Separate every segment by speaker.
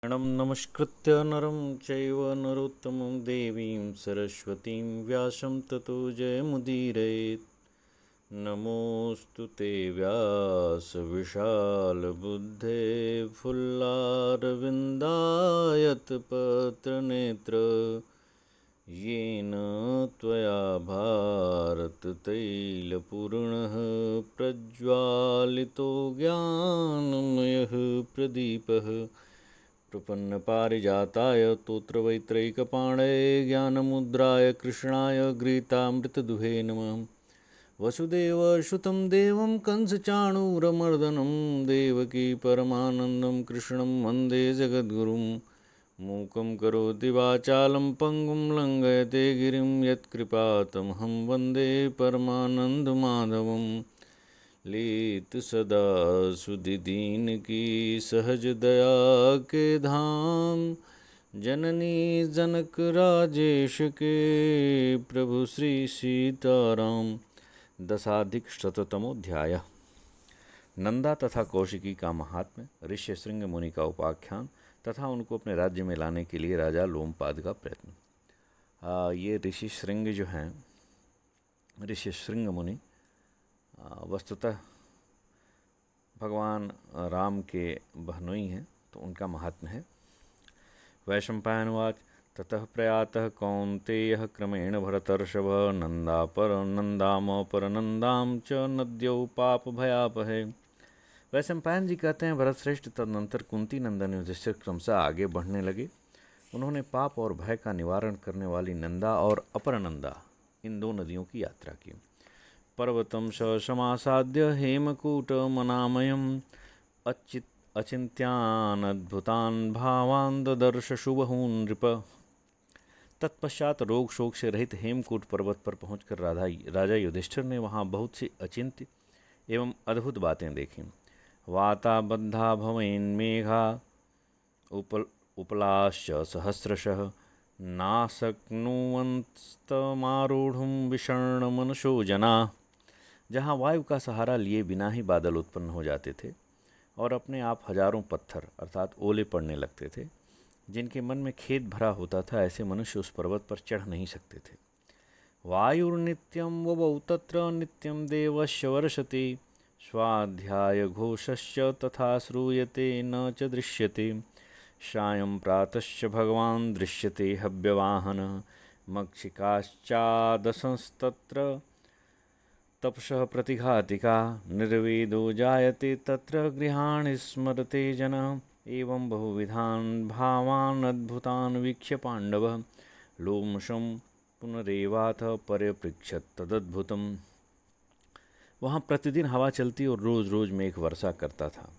Speaker 1: नमस्कृत्य नरं चैव नरोत्तमं देवीं सरस्वतीं व्यासं ततो जयमुदीरयेत्। नमोऽस्तु ते व्यासविशालबुद्धे फुल्लारविन्दायतपत्रनेत्र येन त्वया भारततैलपूर्णः प्रज्वालितो ज्ञानमयः प्रदीपः प्रपन्नपारिजाताय तोत्रवैत्रैकपाणये ज्ञानमुद्राय कृष्णाय गीतामृतदुहे नमः। वसुदेवसुतं देवं कंसचाणूरमर्दनं देवकी परमानन्दं कृष्णं वन्दे जगद्गुरुं। मूकं करोति वाचालं पङ्गुं लङ्घयते गिरिं यत्कृपातमहं वन्दे परमानन्दमाधवम्। लीत सदा सुदीन की सहज दया के धाम, जननी जनक राजेश के प्रभु श्री सीताराम। दशाधिक शततमोध्याय। नंदा तथा कौशिकी का महात्म्य, ऋष्यशृंग मुनि का उपाख्यान तथा उनको अपने राज्य में लाने के लिए राजा लोमपाद का प्रयत्न। ये ऋषिशृंग जो हैं, ऋष्यशृंग मुनि वस्तुतः भगवान राम के बहनोई हैं, तो उनका महात्म्य है। वैशंपायनवाच ततः प्रयातः कौन्तेयः क्रमेण भरतर्षभ नन्दामपरनन्दां च नद्यौ पापभयापहे। वैशंपायन जी कहते हैं, भरतश्रेष्ठ तदनंतर कुंती नंदन युधिष्ठिर क्रमशः आगे बढ़ने लगे। उन्होंने पाप और भय का निवारण करने वाली नंदा और अपरनंदा, इन दो नदियों की यात्रा की। पर्वतं समासाद्य हेमकूटमनामयम् अचिन्त्यानद्भुतान् भावान् ददर्श शुभहून् नृप। तत्पश्चात रोग शोक से रहित हेमकूट पर्वत पर पहुंचकर राजा युधिष्ठिर ने वहां बहुत सी अचिंत्य एवं अद्भुत बातें देखीं। वाता बद्धा भवेन्मेघा उपलाश्च सहस्रशः नाशक्नुवंस्तमारूढ़ुं विषण्णमनसो जना। जहाँ वायु का सहारा लिए बिना ही बादल उत्पन्न हो जाते थे और अपने आप हजारों पत्थर अर्थात ओले पड़ने लगते थे। जिनके मन में खेद भरा होता था, ऐसे मनुष्य उस पर्वत पर चढ़ नहीं सकते थे। वायुर्नित्यं ववौ तत्र नित्यं देवस्य वर्षति स्वाध्याय घोषश्च तथा श्रूयते न च दृश्यते। सायं प्रातश्च भगवान् दृश्यते हव्यवाहनः मक्षिकाश्चादशंस्तत्र तपसः प्रतिघातिका। निर्वेदो जायते तत्र गृहाणि स्मरते जनः एवं बहुविधान् भावान् अद्भुतान् वीक्ष्य पाण्डवः लोमशं पुनरेवाथ पर्यपृच्छत् तदद्भुतम्। वहाँ प्रतिदिन हवा चलती और रोज रोज मेघ वर्षा करता था।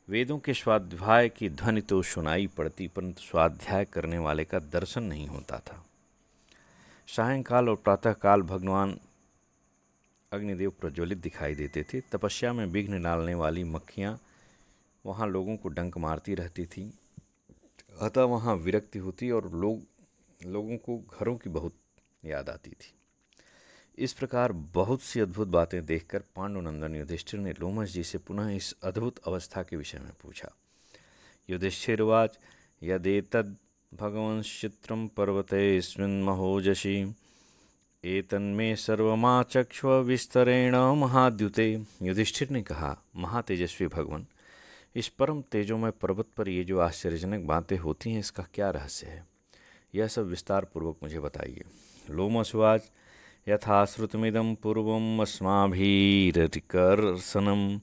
Speaker 1: वेदों के स्वाध्याय की ध्वनि तो सुनाई पड़ती, परंतु स्वाध्याय करने वाले का दर्शन नहीं होता था। सायंकाल और प्रातःकाल भगवान अग्निदेव प्रज्वलित दिखाई देते थे। तपस्या में विघ्न डालने वाली मक्खियाँ वहाँ लोगों को डंक मारती रहती थी, अतः वहाँ विरक्ति होती और लोगों को घरों की बहुत याद आती थी। इस प्रकार बहुत सी अद्भुत बातें देखकर पांडुनंदन युधिष्ठिर ने लोमश जी से पुनः इस अद्भुत अवस्था के विषय में पूछा। युधिष्ठिर्वाच यदेतद् भगवंश्चित्रं पर्वतेऽस्मिन् महोजसि एतन्मे सर्वमाचक्ष्व विस्तरेण महाद्युते। युधिष्ठिर ने कहा, महातेजस्वी भगवान, इस परम तेजोमय पर्वत पर ये जो आश्चर्यजनक बातें होती हैं, इसका क्या रहस्य है? यह सब विस्तार पूर्वक मुझे बताइए। लोमशवाच यथा श्रुतमिदं पूर्वम् अस्माभिरतिकर्षणं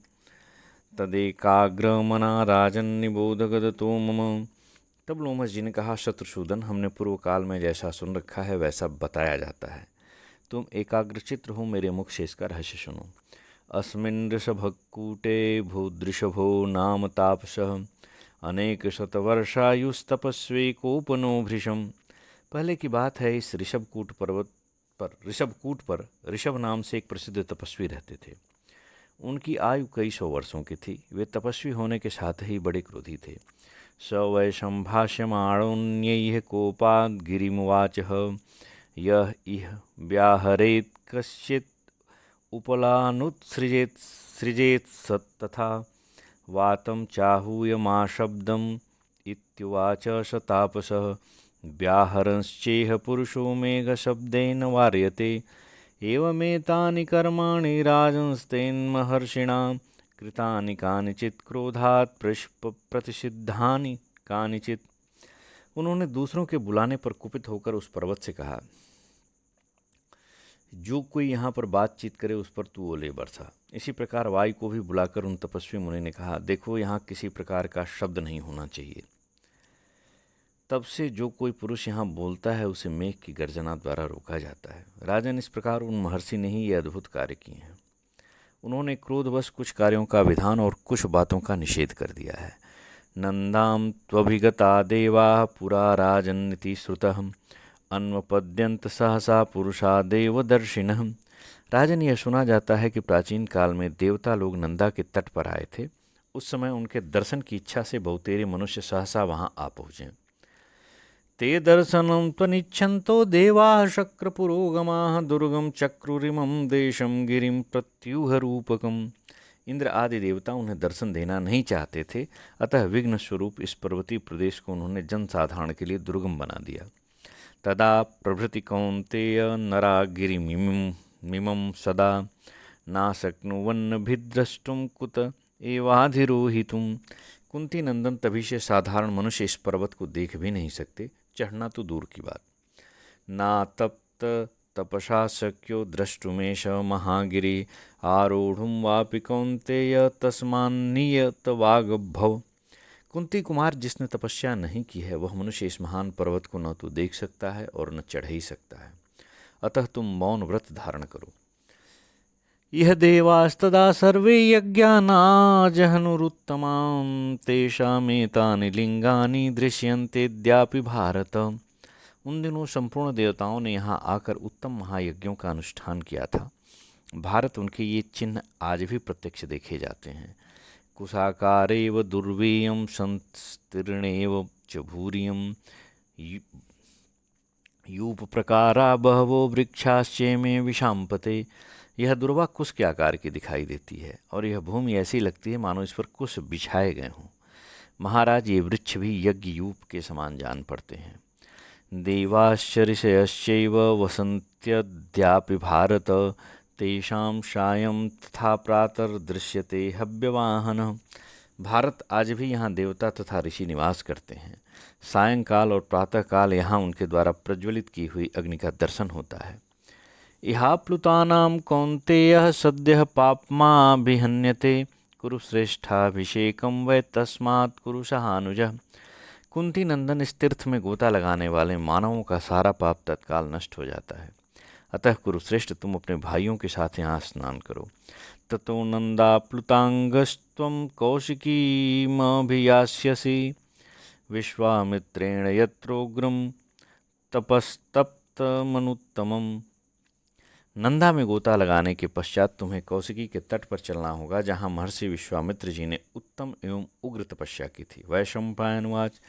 Speaker 1: तदेकाग्रमना राजन्निबोधगदतो मम। तब लोमश जी ने कहा, शत्रुसूदन, हमने पूर्व काल में जैसा सुन रखा है वैसा बताया जाता है। तुम एकाग्रचित्र हो, मेरे मुख से इसका रहस्य सुनो। अस्मिन् ऋषभकूटे भूदृषभो नाम तापसः अनेक शतवर्षायुस्तपस्वी कोपनो भृशम्। पहले की बात है, इस ऋषभकूट पर ऋषभ नाम से एक प्रसिद्ध तपस्वी रहते थे। उनकी आयु कई सौ वर्षों की थी। वे तपस्वी होने के साथ ही बड़े क्रोधी थे। स वै संभाष्यमाणोऽन्यैः कोपाद् गिरिमुवाचः यः इह व्याहरेत् कश्चित् उपलानुत्सृजेत् सृजेत् तथा वातं चाहूयमाशब्दम् इत्युवाच स तापसः व्याहरंश्चेह पुरुषो मेघशब्देन वार्यते एवमेतानि कर्माणि राजंस्तेन्महर्षिणा कृतानि कानिचित् क्रोधात् प्रतिषिद्धानि कानिचित्। उन्होंने दूसरों के बुलाने पर कुपित होकर उस पर्वत से कहा, जो कोई यहाँ पर बातचीत करे उस पर तू ओले बरसा। इसी प्रकार वायु को भी बुलाकर उन तपस्वी मुनि ने कहा, देखो यहाँ किसी प्रकार का शब्द नहीं होना चाहिए। तब से जो कोई पुरुष यहाँ बोलता है उसे मेघ की गर्जना द्वारा रोका जाता है। राजन, इस प्रकार उन महर्षि ने ही ये अद्भुत कार्य किए हैं। उन्होंने क्रोधवश कुछ कार्यों का विधान और कुछ बातों का निषेध कर दिया है। नंदाम त्वभिगता देवा पुरा राजन्निति श्रुतः अन्वपद्यंत सहसा पुरुषा देवदर्शिनः। राजन, यह सुना जाता है कि प्राचीन काल में देवता लोग नंदा के तट पर आए थे। उस समय उनके दर्शन की इच्छा से बहुतेरे मनुष्य सहसा वहाँ आ पहुँचे। ते दर्शनं त्वनिच्छन्तो देवाः शक्रपुरोगमाः दुर्गम चक्रुरिमं देशं गिरिं प्रत्यूह रूपकम्। इंद्र आदि देवता उन्हें दर्शन देना नहीं चाहते थे, अतः विघ्न स्वरूप इस पर्वतीय प्रदेश को उन्होंने जनसाधारण के लिए दुर्गम बना दिया। तदा प्रभृति कौन्तेय नरा गिरिमिमं सदा नाशक्नुवन्नभिद्रष्टुं कुत एवाधिरोहितुम्। कुंती नंदन तभी से साधारण मनुष्य इस पर्वत को देख भी नहीं सकते, चढ़ना तो दूर की बात। ना तप्त तपसा शक्यो द्रष्टुमेश महागिरि आरूढ़ुम वापि कौन्तेय तस्मान्नियत वाग्भव। कुंती कुमार जिसने तपस्या नहीं की है वह मनुष्य इस महान पर्वत को न तो देख सकता है और न चढ़ ही सकता है। अतः तुम मौन व्रत धारण करो। यह देवास्तदा सर्वे यज्ञानाजहनुरुत्तमां तेषामेतानि लिंगानि दृश्यन्तेऽद्यापि भारत। उन दिनों संपूर्ण देवताओं ने यहाँ आकर उत्तम महायज्ञों का अनुष्ठान किया था। भारत, उनके ये चिन्ह आज भी प्रत्यक्ष देखे जाते हैं। कुशाकारेव दुर्वेयं संस्तीर्णेव च भूरियं यूप प्रकारा बहवो वृक्षाश्चेमे विशांपते। यह दुर्वा कुश के आकार की दिखाई देती है और यह भूमि ऐसी लगती है मानो इस पर कुश बिछाए गए हों। महाराज, ये वृक्ष भी यज्ञ यूप के समान जान पड़ते हैं। देवाश्च ऋषयश्चैव वसन्त्यद्यापि भारत तेषां सायं तथा प्रातर्दृश्यते हव्यवाहन। भारत, आज भी यहाँ देवता तथा ऋषि निवास करते हैं। सायंकाल और प्रातःकाल यहाँ उनके द्वारा प्रज्वलित की हुई अग्नि का दर्शन होता है। इहाप्लुतानां कौन्तेयः सद्यः पाप्माभिहन्यते कुरु श्रेष्ठाभिषेकं वै तस्मात् कुरु सहानुजः। कुंती नंदन, इस तीर्थ में गोता लगाने वाले मानवों का सारा पाप तत्काल नष्ट हो जाता है। अतः कुरुश्रेष्ठ, तुम अपने भाइयों के साथ यहाँ स्नान करो। ततो नंदाप्लुतांगस्त्वं कौशिकीमभियास्यसि विश्वामित्रेण यत्रोग्रं तपस्तप्तमनुत्तमम्। नंदा में गोता लगाने के पश्चात तुम्हें कौशिकी के तट पर चलना होगा, जहाँ महर्षि विश्वामित्र जी ने उत्तम एवं उग्र तपस्या की थी। वैशंपायनुवाच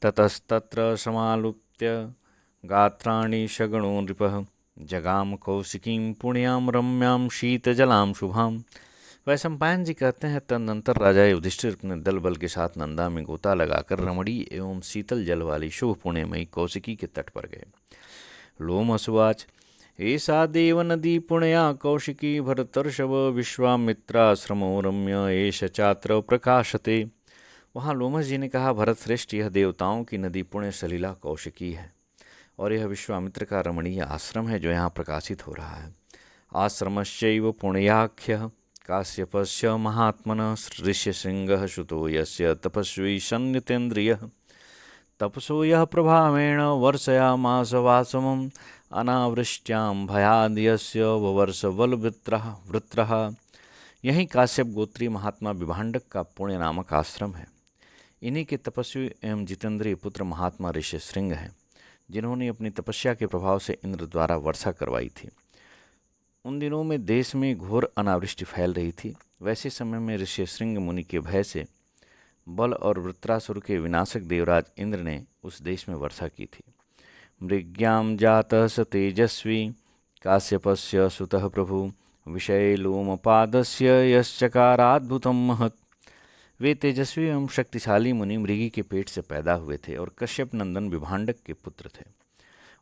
Speaker 1: ततस्तत्र समालुप्य गात्राणि शगणो नृपः जगाम कौशिकीं पुण्यां रम्यां शीतजलां शुभां। वैशंपायन जी कहते हैं, तदनंतर राजा युधिष्ठिर अपने दल बल के साथ नंदा में गोता लगाकर रमणीय एवं शीतल जल वाली शुभ पुण्यमयी कौशिकी के तट पर गए। लोमसुवाच एषा देव नदी पुण्या कौशिकी भरतर्षभ विश्वामित्राश्रमो रम्य एष चात्र प्रकाशते। वहाँ लोमस जी ने कहा, भरत श्रेष्ठ, यह देवताओं की नदी पुण्य सलीला कौशिकी है और यह विश्वामित्र का रमणीय आश्रम है जो यहाँ प्रकाशित हो रहा है। आश्रमश्चैव पुण्याख्यः काश्यपस्य महात्मनः ऋष्यशृंगः सुतो यस्य तपस्वी सन्नितेन्द्रियः तपसो यः प्रभावेण वर्षयामास वासमम् अनावृष्ट्यां भयाद्यस्य ववर्ष वृत्रः। यही काश्यप गोत्री महात्मा विभांडक का पुण्य नामक आश्रम है। इन्हीं के तपस्वी एवं जितेंद्रिय पुत्र महात्मा ऋष्यशृंग हैं, जिन्होंने अपनी तपस्या के प्रभाव से इंद्र द्वारा वर्षा करवाई थी। उन दिनों में देश में घोर अनावृष्टि फैल रही थी। वैसे समय में ऋष्यशृंग मुनि के भय से बल और वृत्रासुर के विनाशक देवराज इंद्र ने उस देश में वर्षा की थी। मृग्यां जातः स तेजस्वी काश्यपस्य सुतः प्रभु विषये लोमपादस्य यश्चकाराद्भुतं महत्। वे तेजस्वी एवं शक्तिशाली मुनि मृगी के पेट से पैदा हुए थे और कश्यप नंदन विभांडक के पुत्र थे।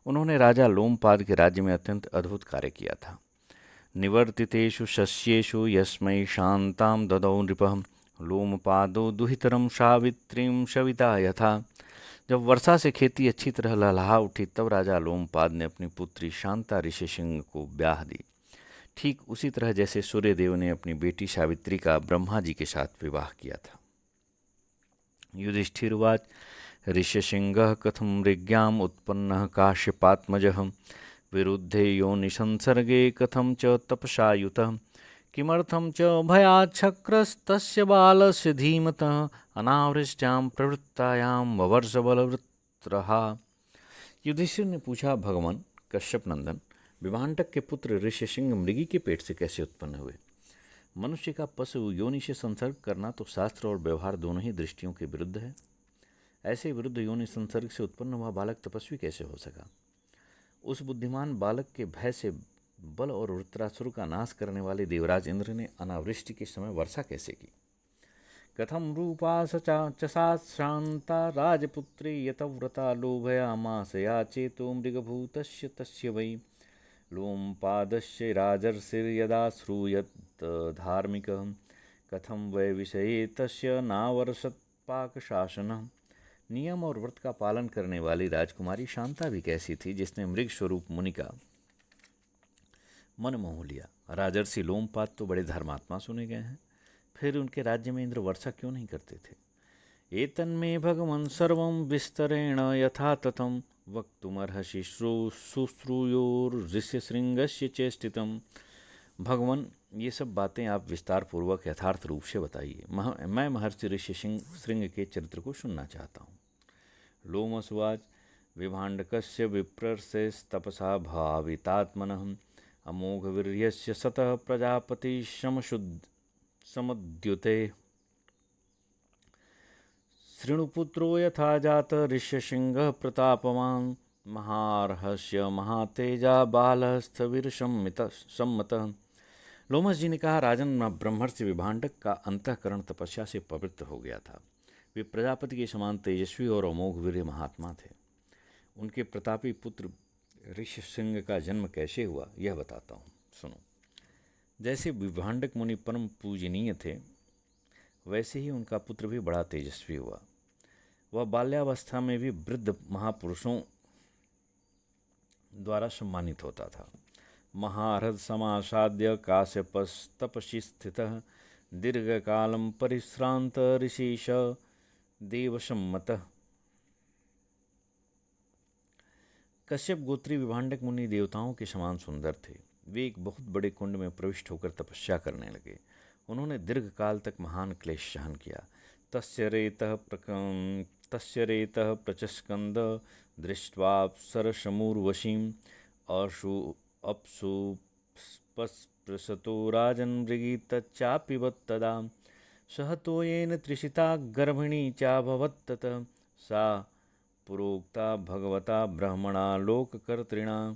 Speaker 1: उन्होंने राजा लोमपाद के राज्य में अत्यंत अद्भुत कार्य किया था। निवर्तितेषु शस्येषु यस्मै शांतां ददौ नृपः लोमपादो दुहितरम सावित्रीं सविता यथा। जब वर्षा से खेती अच्छी तरह लहलहा उठी तब राजा लोमपाद ने अपनी पुत्री शांता ऋषिसिंह को ब्याह दी, ठीक उसी तरह जैसे सूर्यदेव ने अपनी बेटी सावित्री का ब्रह्मा जी के साथ विवाह किया था। युधिष्ठिर्वाच ऋष्यसिंहः कथं मृग्याम् उत्पन्नः काश्यपात्मजः विरुद्धे योनिसंसर्गे कथं च तपसा युतः किमर्थं च भयाच्छक्रस्तस्य बालस्य धीमतः अनावृष्टां प्रवृत्तायां ववर्ष बलवृत्रहा। युधिष्ठिर ने पूछा, भगवान कश्यप नंदन, विभांडक के पुत्र ऋष्यसिंह मृगी के पेट से कैसे उत्पन्न हुए? मनुष्य का पशु योनि से संसर्ग करना तो शास्त्र और व्यवहार दोनों ही दृष्टियों के विरुद्ध है। ऐसे विरुद्ध योनि संसर्ग से उत्पन्न हुआ बालक तपस्वी कैसे हो सका? उस बुद्धिमान बालक के भय से बल और वृत्रासुर का नाश करने वाले देवराज इंद्र ने अनावृष्टि के समय वर्षा कैसे की? कथम रूपा सा शांता राजपुत्री यतव्रता लोभयामास याचेतो मृगभूतस्य तस्य वै लोमपादस्य राजर्षिर्यदा श्रूयत धार्मिकः कथम वै विषये तस्य नावर्षत पाकशासनः। नियम और व्रत का पालन करने वाली राजकुमारी शांता भी कैसी थी जिसने मृग स्वरूप मुनि का मन मोह लिया। राजर्षि लोमपाद तो बड़े धर्मात्मा सुने गए हैं, फिर उनके राज्य में इंद्र वर्षा क्यों नहीं करते थे? एतन्मे भगवन् सर्वं विस्तरेण यथा तथं वक्तुमर्हसि शुश्रूयोर्ऋष्यशृंगस्य चेष्टितम्। भगवान, ये सब बातें आप विस्तार पूर्वक यथार्थ रूप से बताइए। मैं महर्षि ऋष्यशृंग के चरित्र को सुनना चाहता हूँ। लोमसुवाच विभाण्डकस्य विप्रर्षेस्तपसा भावितात्मनः अमोघवीर्यस्य सतः प्रजापति समुद्युते शृणुपुत्रो यथा जात ऋष्यसिंहः प्रतापवान् महार्हस्य महातेजा बालः स्थविर सम्मतः। लोमस जी ने कहा, राजन ब्रह्मर्षि विभांडक का अंतःकरण तपस्या से पवित्र हो गया था। वे प्रजापति के समान तेजस्वी और अमोघ वीर महात्मा थे। उनके प्रतापी पुत्र ऋष्यसिंह का जन्म कैसे हुआ यह बताता हूँ, सुनो। जैसे विभांडक मुनि परम पूजनीय थे, वैसे ही उनका पुत्र भी बड़ा तेजस्वी हुआ। वह बाल्यावस्था में भी वृद्ध महापुरुषों द्वारा सम्मानित होता था। महारथ समासाद्य काश्यपस्तपसि स्थितः दीर्घकालं परिश्रांत ऋषिश देवसम्मतः। कश्यप गोत्री विभांडक मुनि देवताओं के समान सुंदर थे। वे एक बहुत बड़े कुंड में प्रविष्ट होकर तपस्या करने लगे। उन्होंने दीर्घ काल तक महान क्लेश सहन किया। तस्य रेतः प्रचस्कंद दृष्ट्वाप्सरसमूर्वशीम् अपसुपस्पृशतो राजन् मृगी तच्चापिबत् तदा सहतो येन त्रिषिता गर्भिणी चाभवत् सा पुरोक्ता भगवता ब्रह्मणा लोककर्तृणा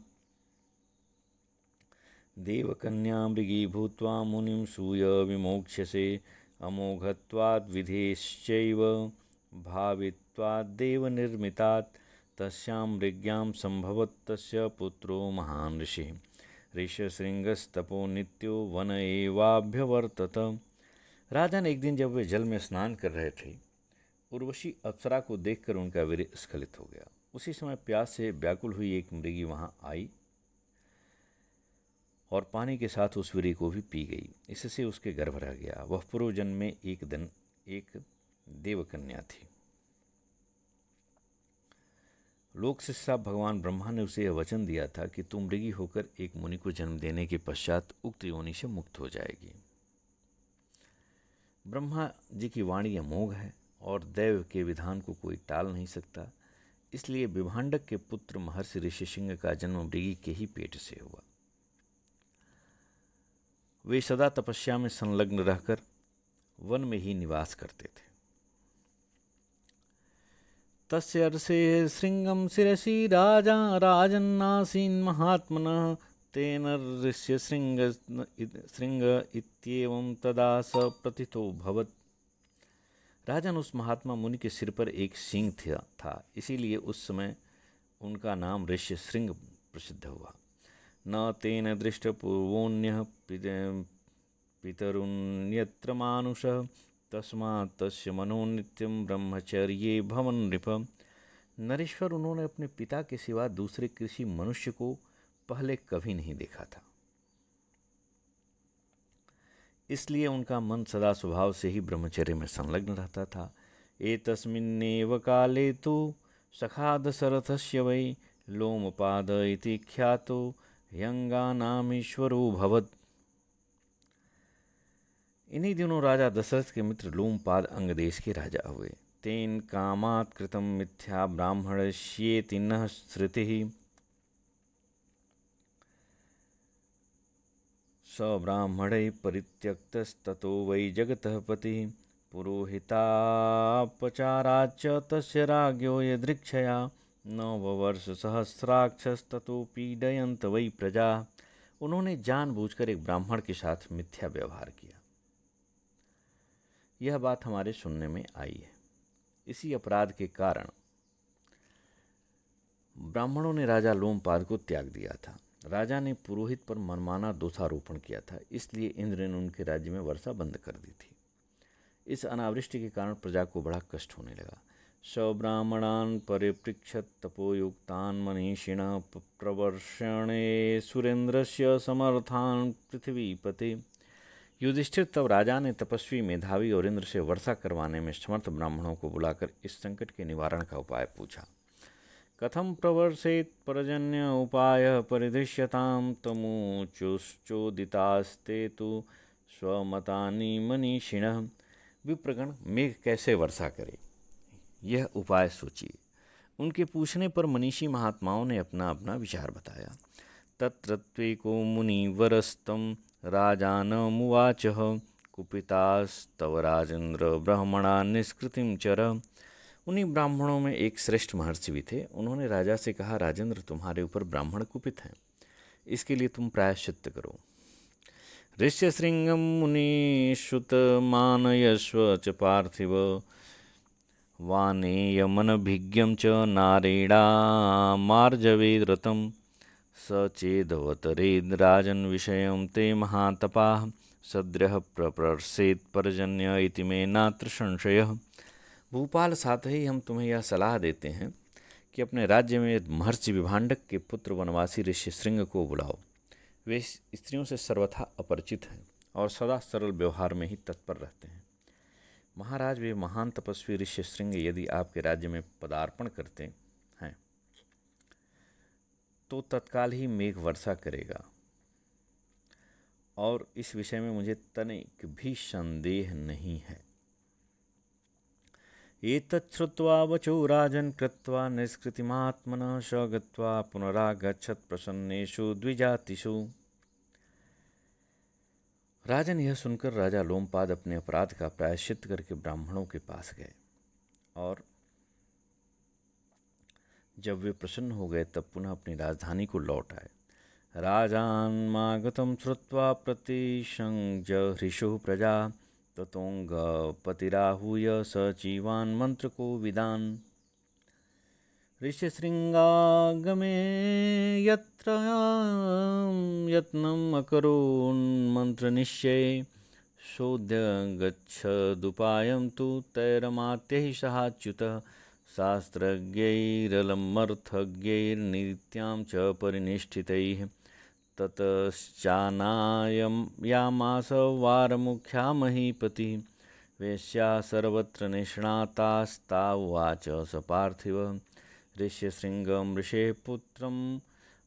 Speaker 1: देवकन्या मृगी भूत्वा मुनिं सूय विमोक्ष्यसे अमोघत्वाद्विधेश्चैव भावित्वाद्देव निर्मितात् तस्यां मृग्यां संभवत्तस्य पुत्रो महान् ऋषिः ऋष्यशृंगस्तपो नित्यो वन एवाभ्यवर्तत। राजन, एक दिन जब वे जल में स्नान कर रहे थे, उर्वशी अप्सरा को देखकर उनका वीर्य स्खलित हो गया। उसी समय प्यास से व्याकुल हुई एक मृगी वहां आई और पानी के साथ उस वीर्य को भी पी गई। इससे उसके गर्भ रह गया। वह पूर्व जन्म में एक देवकन्या थी। लोक शिक्षा भगवान ब्रह्मा ने उसे यह वचन दिया था कि तू मृगी होकर एक मुनि को जन्म देने के पश्चात उक्त योनि से मुक्त हो जाएगी। ब्रह्मा जी की वाणी अमोघ है और दैव के विधान को कोई टाल नहीं सकता। इसलिए विभांडक के पुत्र महर्षि ऋष्यसिंह का जन्म मृगी के ही पेट से हुआ। वे सदा तपस्या में संलग्न रहकर वन में ही निवास करते थे। तस्य अर्षे श्रृंगम शिरसि राजा राजन्नासीन् महात्मनः तेन ऋष्य श्रृंग इत्येवं तदा स प्रथितो भवत्। राजन, उस महात्मा मुनि के सिर पर एक सींग था, इसीलिए उस समय उनका नाम ऋष्यशृंग प्रसिद्ध हुआ। न तेन दृष्टपूर्वोऽन्यः पितरुन्यत्र मानुषः तस्मात् तस्य मनो नित्यं ब्रह्मचर्ये भवन नृप। नरेश्वर, उन्होंने अपने पिता के सिवा दूसरे किसी मनुष्य को पहले कभी नहीं देखा था, इसलिए उनका मन सदा स्वभाव से ही ब्रह्मचर्य में संलग्न रहता था। एतस्मिन्नेव काले तु सखा दशरथस्य वै लोमपाद इति ख्यातो यंगानामीश्वरो भवत्। इन्हीं दिनों राजा दशरथ के मित्र लोमपाद अंग देश के राजा हुए। तेन कामात् कृतं मिथ्या ब्राह्मणस्येति न श्रुतिः स ब्राह्मणैः परित्यक्तस्ततो वै जगतः पतिः पुरोहितापचाराच्च तस्य राज्ञो यदृक्षया नववर्षसहस्राक्षस्ततो पीडयन्त वै प्रजा। उन्होंने जानबूझकर एक ब्राह्मण के साथ मिथ्या व्यवहार किया। यह बात हमारे सुनने में आई है। इसी अपराध के कारण ब्राह्मणों ने राजा लोमपाद को त्याग दिया था। राजा ने पुरोहित पर मनमाना दोषारोपण किया था, इसलिए इंद्र ने उनके राज्य में वर्षा बंद कर दी थी। इस अनावृष्टि के कारण प्रजा को बड़ा कष्ट होने लगा। सब्राह्मणान् परिपृक्षत तपोयुक्तान् मनीषिणः प्रवर्षणे सुरेंद्रस्य समर्थान् पृथ्वीपते। युधिष्ठिर, तब राजा ने तपस्वी, मेधावी और इंद्र से वर्षा करवाने में समर्थ ब्राह्मणों को बुलाकर इस संकट के निवारण का उपाय पूछा। कथम प्रवर्षेत पर्जन्य उपाय परिदृश्यतां तमुचुश्चोदितास्ते तु स्वमतानि मनीषिणः। विप्रगण, मेघ कैसे वर्षा करे, यह उपाय सोचिए। उनके पूछने पर मनीषी महात्माओं ने अपना अपना विचार बताया। तत्रत्वेको मुनिवरस्तं राजानमुवाचः कुपितास्तव राजेन्द्र ब्राह्मणा निष्कृतिं चर। उन्हीं ब्राह्मणों में एक श्रेष्ठ महर्षि भी थे। उन्होंने राजा से कहा, राजेंद्र, तुम्हारे ऊपर ब्राह्मण कुपित हैं, इसके लिए तुम प्रायश्चित्त करो। ऋष्यशृंगं मुनिश्रुत मानयस्व च पार्थिव वानेयमनभिज्ञं च नारेणामार्जवेद्रतं स चेदवतरेद् राजन् विषयं ते महातपाः सद्यः प्रपर्षेत् पर्जन्य इति मे नात्र संशयः। भूपाल, साथ ही हम तुम्हें यह सलाह देते हैं कि अपने राज्य में महर्षि विभांडक के पुत्र वनवासी ऋष्यशृंग को बुलाओ। वे स्त्रियों से सर्वथा अपरिचित हैं और सदा सरल व्यवहार में ही तत्पर रहते हैं। महाराज, वे महान तपस्वी ऋष्यशृंग यदि आपके राज्य में पदार्पण करते हैं तो तत्काल ही मेघ वर्षा करेगा, और इस विषय में मुझे तनिक भी संदेह नहीं है। एतच्छ्रुत्वा वचो राजन् कृत्वा निष्कृतिमात्मनः स गत्वा पुनरागच्छत् प्रसन्नेषु द्विजातिषु। राजन, यह सुनकर राजा लोमपाद अपने अपराध का प्रायश्चित करके ब्राह्मणों के पास गए, और जब वे प्रसन्न हो गए तब पुनः अपनी राजधानी को लौट आए। राजान्मागतं श्रुत्वा प्रतिशंजहृषुः प्रजा ततोऽङ्गपतिराहूय सजीवान् मन्त्रकोविदान्। ऋष्यशृङ्गागमे यत्र यत्नम् अकरोन्मन्त्रनिश्चये सोऽध्यगच्छदुपायं तु तैरमात्यैः सहाच्युतः शास्त्रज्ञैरलमर्थज्ञैर्नीत्यां च परिनिष्ठितैः। ततश्चानायामास वारमुख्या महीपतिः वेश्या सर्वत्र निष्णातास्ता उवाच स पार्थिव ऋष्यशृंगं ऋषेः पुत्रम्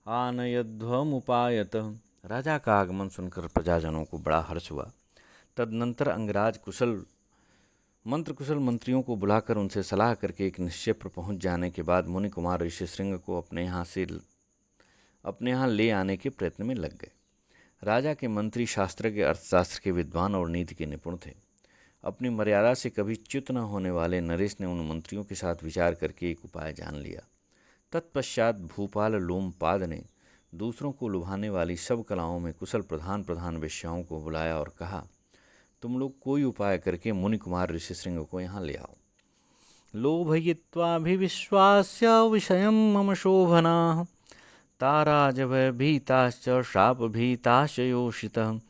Speaker 1: आनयध्वमुपायत। राजा का आगमन सुनकर प्रजाजनों को बड़ा हर्ष हुआ। तदनंतर अंगराज मंत्र कुशल मंत्रियों को बुलाकर उनसे सलाह करके एक निश्चय पर पहुंच जाने के बाद मुनि कुमार ऋष्यशृंग को अपने यहाँ ले आने के प्रयत्न में लग गए। राजा के मंत्री शास्त्रज्ञ, अर्थशास्त्र के विद्वान और नीति के निपुण थे। अपनी मर्यादा से कभी च्युत न होने वाले नरेश ने उन मंत्रियों के साथ विचार करके एक उपाय जान लिया। तत्पश्चात भूपाल लोमपाद ने दूसरों को लुभाने वाली सब कलाओं में कुशल प्रधान वेश्याओं को बुलाया और कहा, तुम लोग कोई उपाय करके मुनि कुमार ऋषिशृंग को यहाँ ले आओ। लोभयित्वाभिविश्वास्य विषयं मम शोभनाः ताराजभयभीताश्च शापभीताश्च योषितः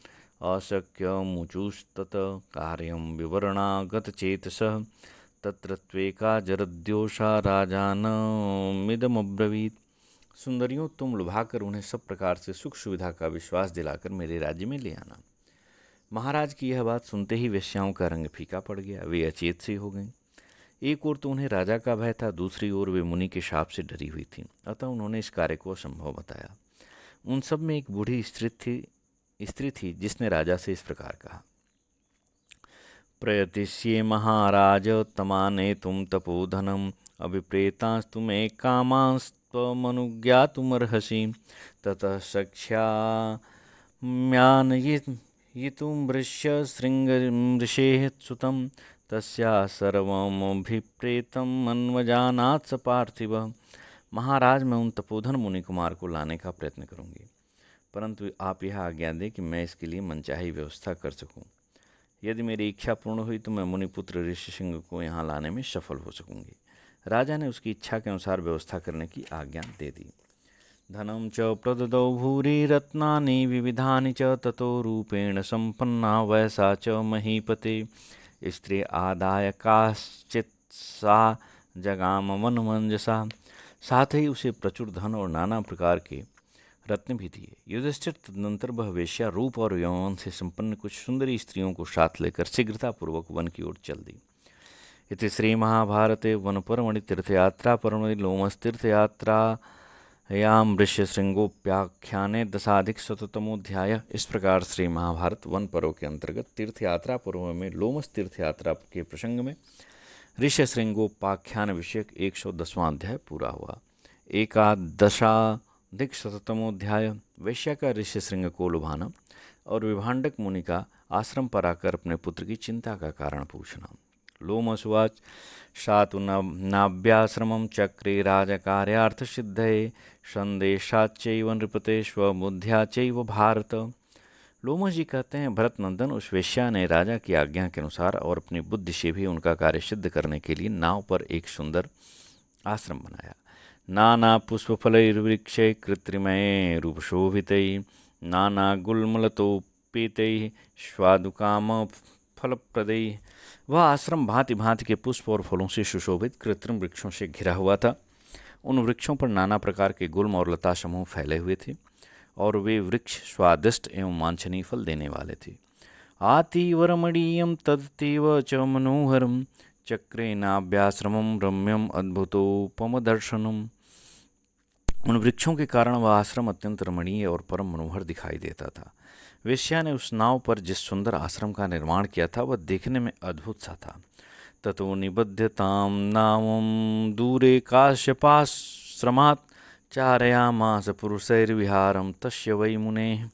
Speaker 1: अशक्यमुचुस्तत कार्यं विवरणागतचेतसः तत्र त्वेका जरद्योषा राजानमिदमब्रवीत्। सुंदरियों, तुम लुभाकर उन्हें सब प्रकार से सुख सुविधा का विश्वास दिलाकर मेरे राज्य में ले आना। महाराज की यह बात सुनते ही वेश्याओं का रंग फीका पड़ गया, वे अचेत सी हो गईं। एक ओर तो उन्हें राजा का भय था, दूसरी ओर वे मुनि के शाप से डरी हुई थीं। अतः उन्होंने इस कार्य को असंभव बताया। उन सब में एक बूढ़ी स्त्री थी जिसने राजा से इस प्रकार कहा, प्रयतिष्ये महाराज तमानेतुं तपोधनम् अभिप्रेतास्तु मे कामास्त्वमनुज्ञातुमर्हसि ततः सख्याम्यानयितुं वृष्यशृङ्गऋषेः सुतं तस्या सर्वमभिप्रेतम् अन्वजानात् स पार्थिव। महाराज, मैं उन तपोधन मुनि कुमार को लाने का प्रयत्न करूंगी, परंतु आप यह आज्ञा दें कि मैं इसके लिए मनचाही व्यवस्था कर सकूं। यदि मेरी इच्छा पूर्ण हुई तो मैं मुनिपुत्र ऋषिशृंग को यहाँ लाने में सफल हो सकूंगी। राजा ने उसकी इच्छा के अनुसार व्यवस्था करने की आज्ञा दे दी। धनम च प्रददौ भूरि रत्नानि विविधानि च ततो रूपेण संपन्ना वैसा च महीपते। स्त्री आदाय काश्चित् सा जगाम वनमंजसा। साथ ही उसे प्रचुर धन और नाना प्रकार के रत्न भी दिए। युधिष्ठिर तदनंतर वह वेश्या रूप और यौवन से संपन्न कुछ सुंदरी स्त्रियों को साथ लेकर शीघ्रतापूर्वक वन की ओर चल दी। इति श्री महाभारते वन पर्वणि तीर्थयात्रा पर्वणि लोमस तीर्थयात्रायां ऋष्यशृंगोपाख्याने 10+100तमोऽध्याय। इस प्रकार श्री महाभारत वन पर्व के अंतर्गत तीर्थयात्रा पर्व में लोमस तीर्थयात्रा के प्रसंग में ऋष्यशृंगोपाख्यान विषयक 110वां अध्याय पूरा हुआ। 11+100तमोऽध्याय वैश्या का ऋष्यशृंग को लुभाना और विभांडक मुनि का आश्रम पर आकर अपने पुत्र की चिंता का कारण पूछना। लोमसुवाच सातु नाभ्याश्रमं चक्रे राजकार्यार्थसिद्धये संदेशाच्चैव नृपते स्वबुद्ध्या चैव भारत। लोमस जी कहते हैं, भरत नंदन, उस वेश्या ने राजा की आज्ञा के अनुसार और अपनी बुद्धि से भी उनका कार्य सिद्ध करने के लिए नाव पर एक सुंदर आश्रम बनाया। नाना पुष्पफलैर्वृक्षै कृत्रिमैः रूपशोभितैः नाना गुल्मलतोपेतैः स्वादुकामफलप्रदैः। वह आश्रम भांति भांति के पुष्प और फलों से सुशोभित कृत्रिम वृक्षों से घिरा हुआ था। उन वृक्षों पर नाना प्रकार के गुल्म और लता समूह फैले हुए थे और वे वृक्ष स्वादिष्ट एवं वांछनीय फल देने वाले थे। आतीव रमणीयं तदतीव च मनोहरं चक्रेनाभ्याश्रमं रम्यम अद्भुतोपमदर्शनम। उन वृक्षों के कारण वह आश्रम अत्यंत रमणीय और परम मनोहर दिखाई देता था। वेश्या ने उस नाव पर जिस सुंदर आश्रम का निर्माण किया था वह देखने में अद्भुत सा था। ततो निबध्यतां नावं दूरे काश्यपाश्रमात् चारयामास पुरुषैर्विहारं तस्य वै मुनेः।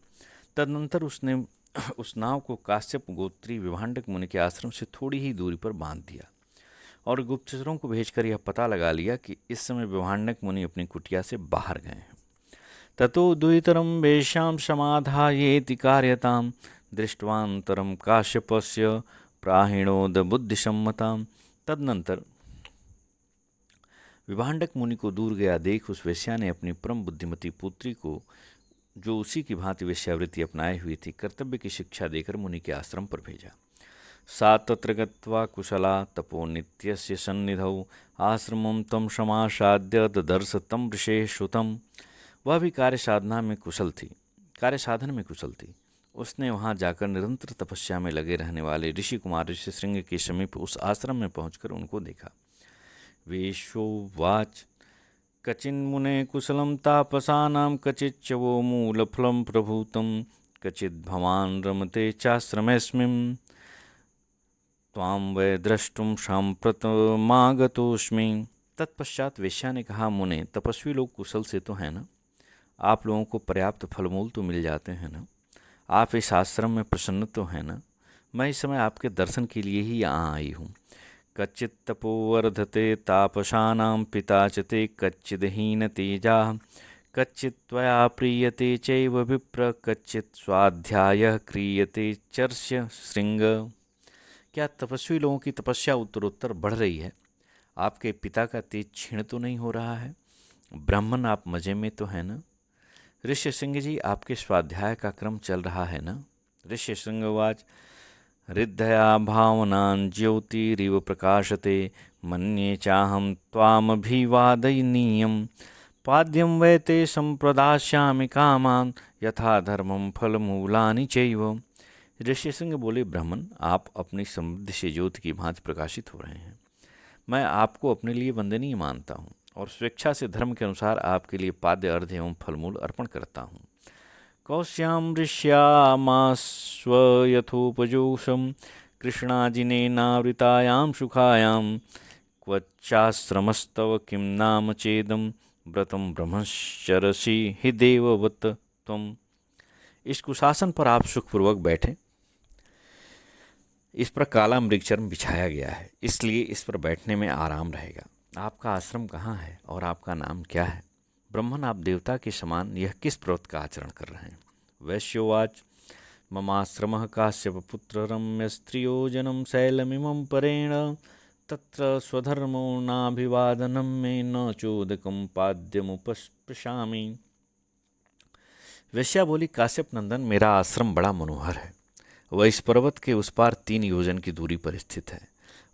Speaker 1: तदनंतर उसने उस नाव को काश्यप गोत्री विभांडक मुनि के आश्रम से थोड़ी ही दूरी पर बांध दिया और गुप्तचरों को भेजकर यह पता लगा लिया कि इस समय विभांडक मुनि अपनी कुटिया से बाहर गए हैं। ततो द्वितरं वेश्यां समाधायेति कार्यतां दृष्टवान्तरं काश्यपस्य प्राहिणोद बुद्धिसम्मतां। तदनंतर विभांडक मुनि को दूर गया देख उस वेश्या ने अपनी परम बुद्धिमती पुत्री को, जो उसी की भांति वेश्यावृत्ति अपनाए हुई थी, कर्तव्य की शिक्षा देकर मुनि के आश्रम पर भेजा। सा तत्र गत्वा कुशला तपो नित्यस्य सन्निधौ आश्रमं तं समासाद्य ददर्श तं ऋषेः श्रुतं। वह भी कार्य साधन में कुशल थी। उसने वहां जाकर निरंतर तपस्या में लगे रहने वाले ऋषि कुमार ऋष्यशृंग के समीप उस आश्रम में पहुंचकर उनको देखा। वेश्योवाच कचिन्मुने कुशलं तापसानां कचिच्च वो मूलफलं प्रभूतं कचिद् भवान् रमते चाश्रमेऽस्मिन् त्वां वै द्रष्टुं साम्प्रतमागतोऽस्मि। तत्पश्चात वेश्या ने कहा, मुने, तपस्वी लोग कुशल से तो हैं ना? आप लोगों को पर्याप्त फलमूल तो मिल जाते हैं ना? आप इस आश्रम में प्रसन्न तो हैं ना? मैं इस समय आपके दर्शन के लिए ही यहाँ आई हूँ। कच्चित् तपोवर्धते तापसानां पिता च ते कच्चिद् हीन तेजा कच्चित् त्वया प्रीयते चैव विप्र कच्चित् स्वाध्यायः क्रियते चर्ष्य शृंग। क्या तपस्वी लोगों की तपस्या उत्तरोत्तर बढ़ रही है? आपके पिता का तेज क्षीण तो नहीं हो रहा है? ब्राह्मण, आप मजे में तो है ना? ऋष्य सिंह जी, आपके स्वाध्याय का क्रम चल रहा है ना? ऋष्य सिंहवाच हृदया भावनां ज्योतिरिव प्रकाशते मन्ये चाहं त्वामभिवादनीयं पाद्यं वै ते संप्रदास्यामि कामान् यथा धर्मं फलमूलानि चैव। ऋषि सिंह बोले, ब्राह्मण, आप अपनी समृद्धि से ज्योति की भांति प्रकाशित हो रहे हैं। मैं आपको अपने लिए वंदनीय मानता हूँ और स्वेच्छा से धर्म के अनुसार आपके लिए पाद्य अर्घ्य एवं फलमूल अर्पण करता हूँ। कौश्याम ऋष्यामास्व यथोपजोषम कृष्णाजिनेनावृतायां सुखायां क्वचाश्रमस्तव किं नाम चेदम व्रतम ब्रह्मचर्यसि हि देववत् त्वम्। इस कुशासन पर आप सुखपूर्वक बैठें। इस पर काला मृगचर्म बिछाया गया है, इसलिए इस पर बैठने में आराम रहेगा। आपका आश्रम कहाँ है और आपका नाम क्या है? ब्राह्मण, आप देवता के समान यह किस व्रत का आचरण कर रहे हैं? वैश्योवाच ममाश्रमः काश्यपपुत्र रम्य स्त्रियो जनं शैलमिमं परेण तत्र स्वधर्मो नाभिवादनं मे न चोदकं पाद्यमुपस्पृशामि। वैश्या बोली, काश्यप नंदन, मेरा आश्रम बड़ा मनोहर है। वह इस पर्वत के उस पार 3 योजन की दूरी पर स्थित है।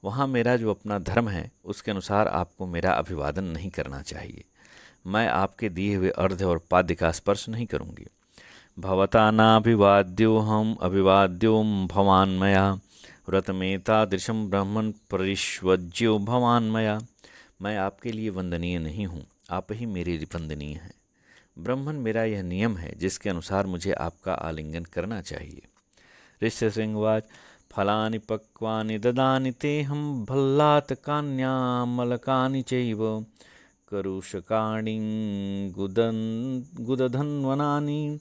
Speaker 1: वहाँ मेरा जो अपना धर्म है उसके अनुसार आपको मेरा अभिवादन नहीं करना चाहिए। मैं आपके दिए हुए अर्घ्य और पाद्य का स्पर्श नहीं करूँगी। भवता नाभिवाद्योऽहम् अभिवाद्यो भवान् मया व्रतमेतादृशं ब्राह्मण परिष्वज्यो भवान् मया। मैं आपके लिए वंदनीय नहीं हूँ, आप ही मेरे वंदनीय हैं। ब्राह्मण, मेरा यह नियम है जिसके अनुसार मुझे आपका आलिंगन करना चाहिए। ऋष्यशृंगवाच फलानि पक्वानि ददानि तेऽहं भल्लातकान्यामलकानि चैव करुषकाणि गुदधन्वनानि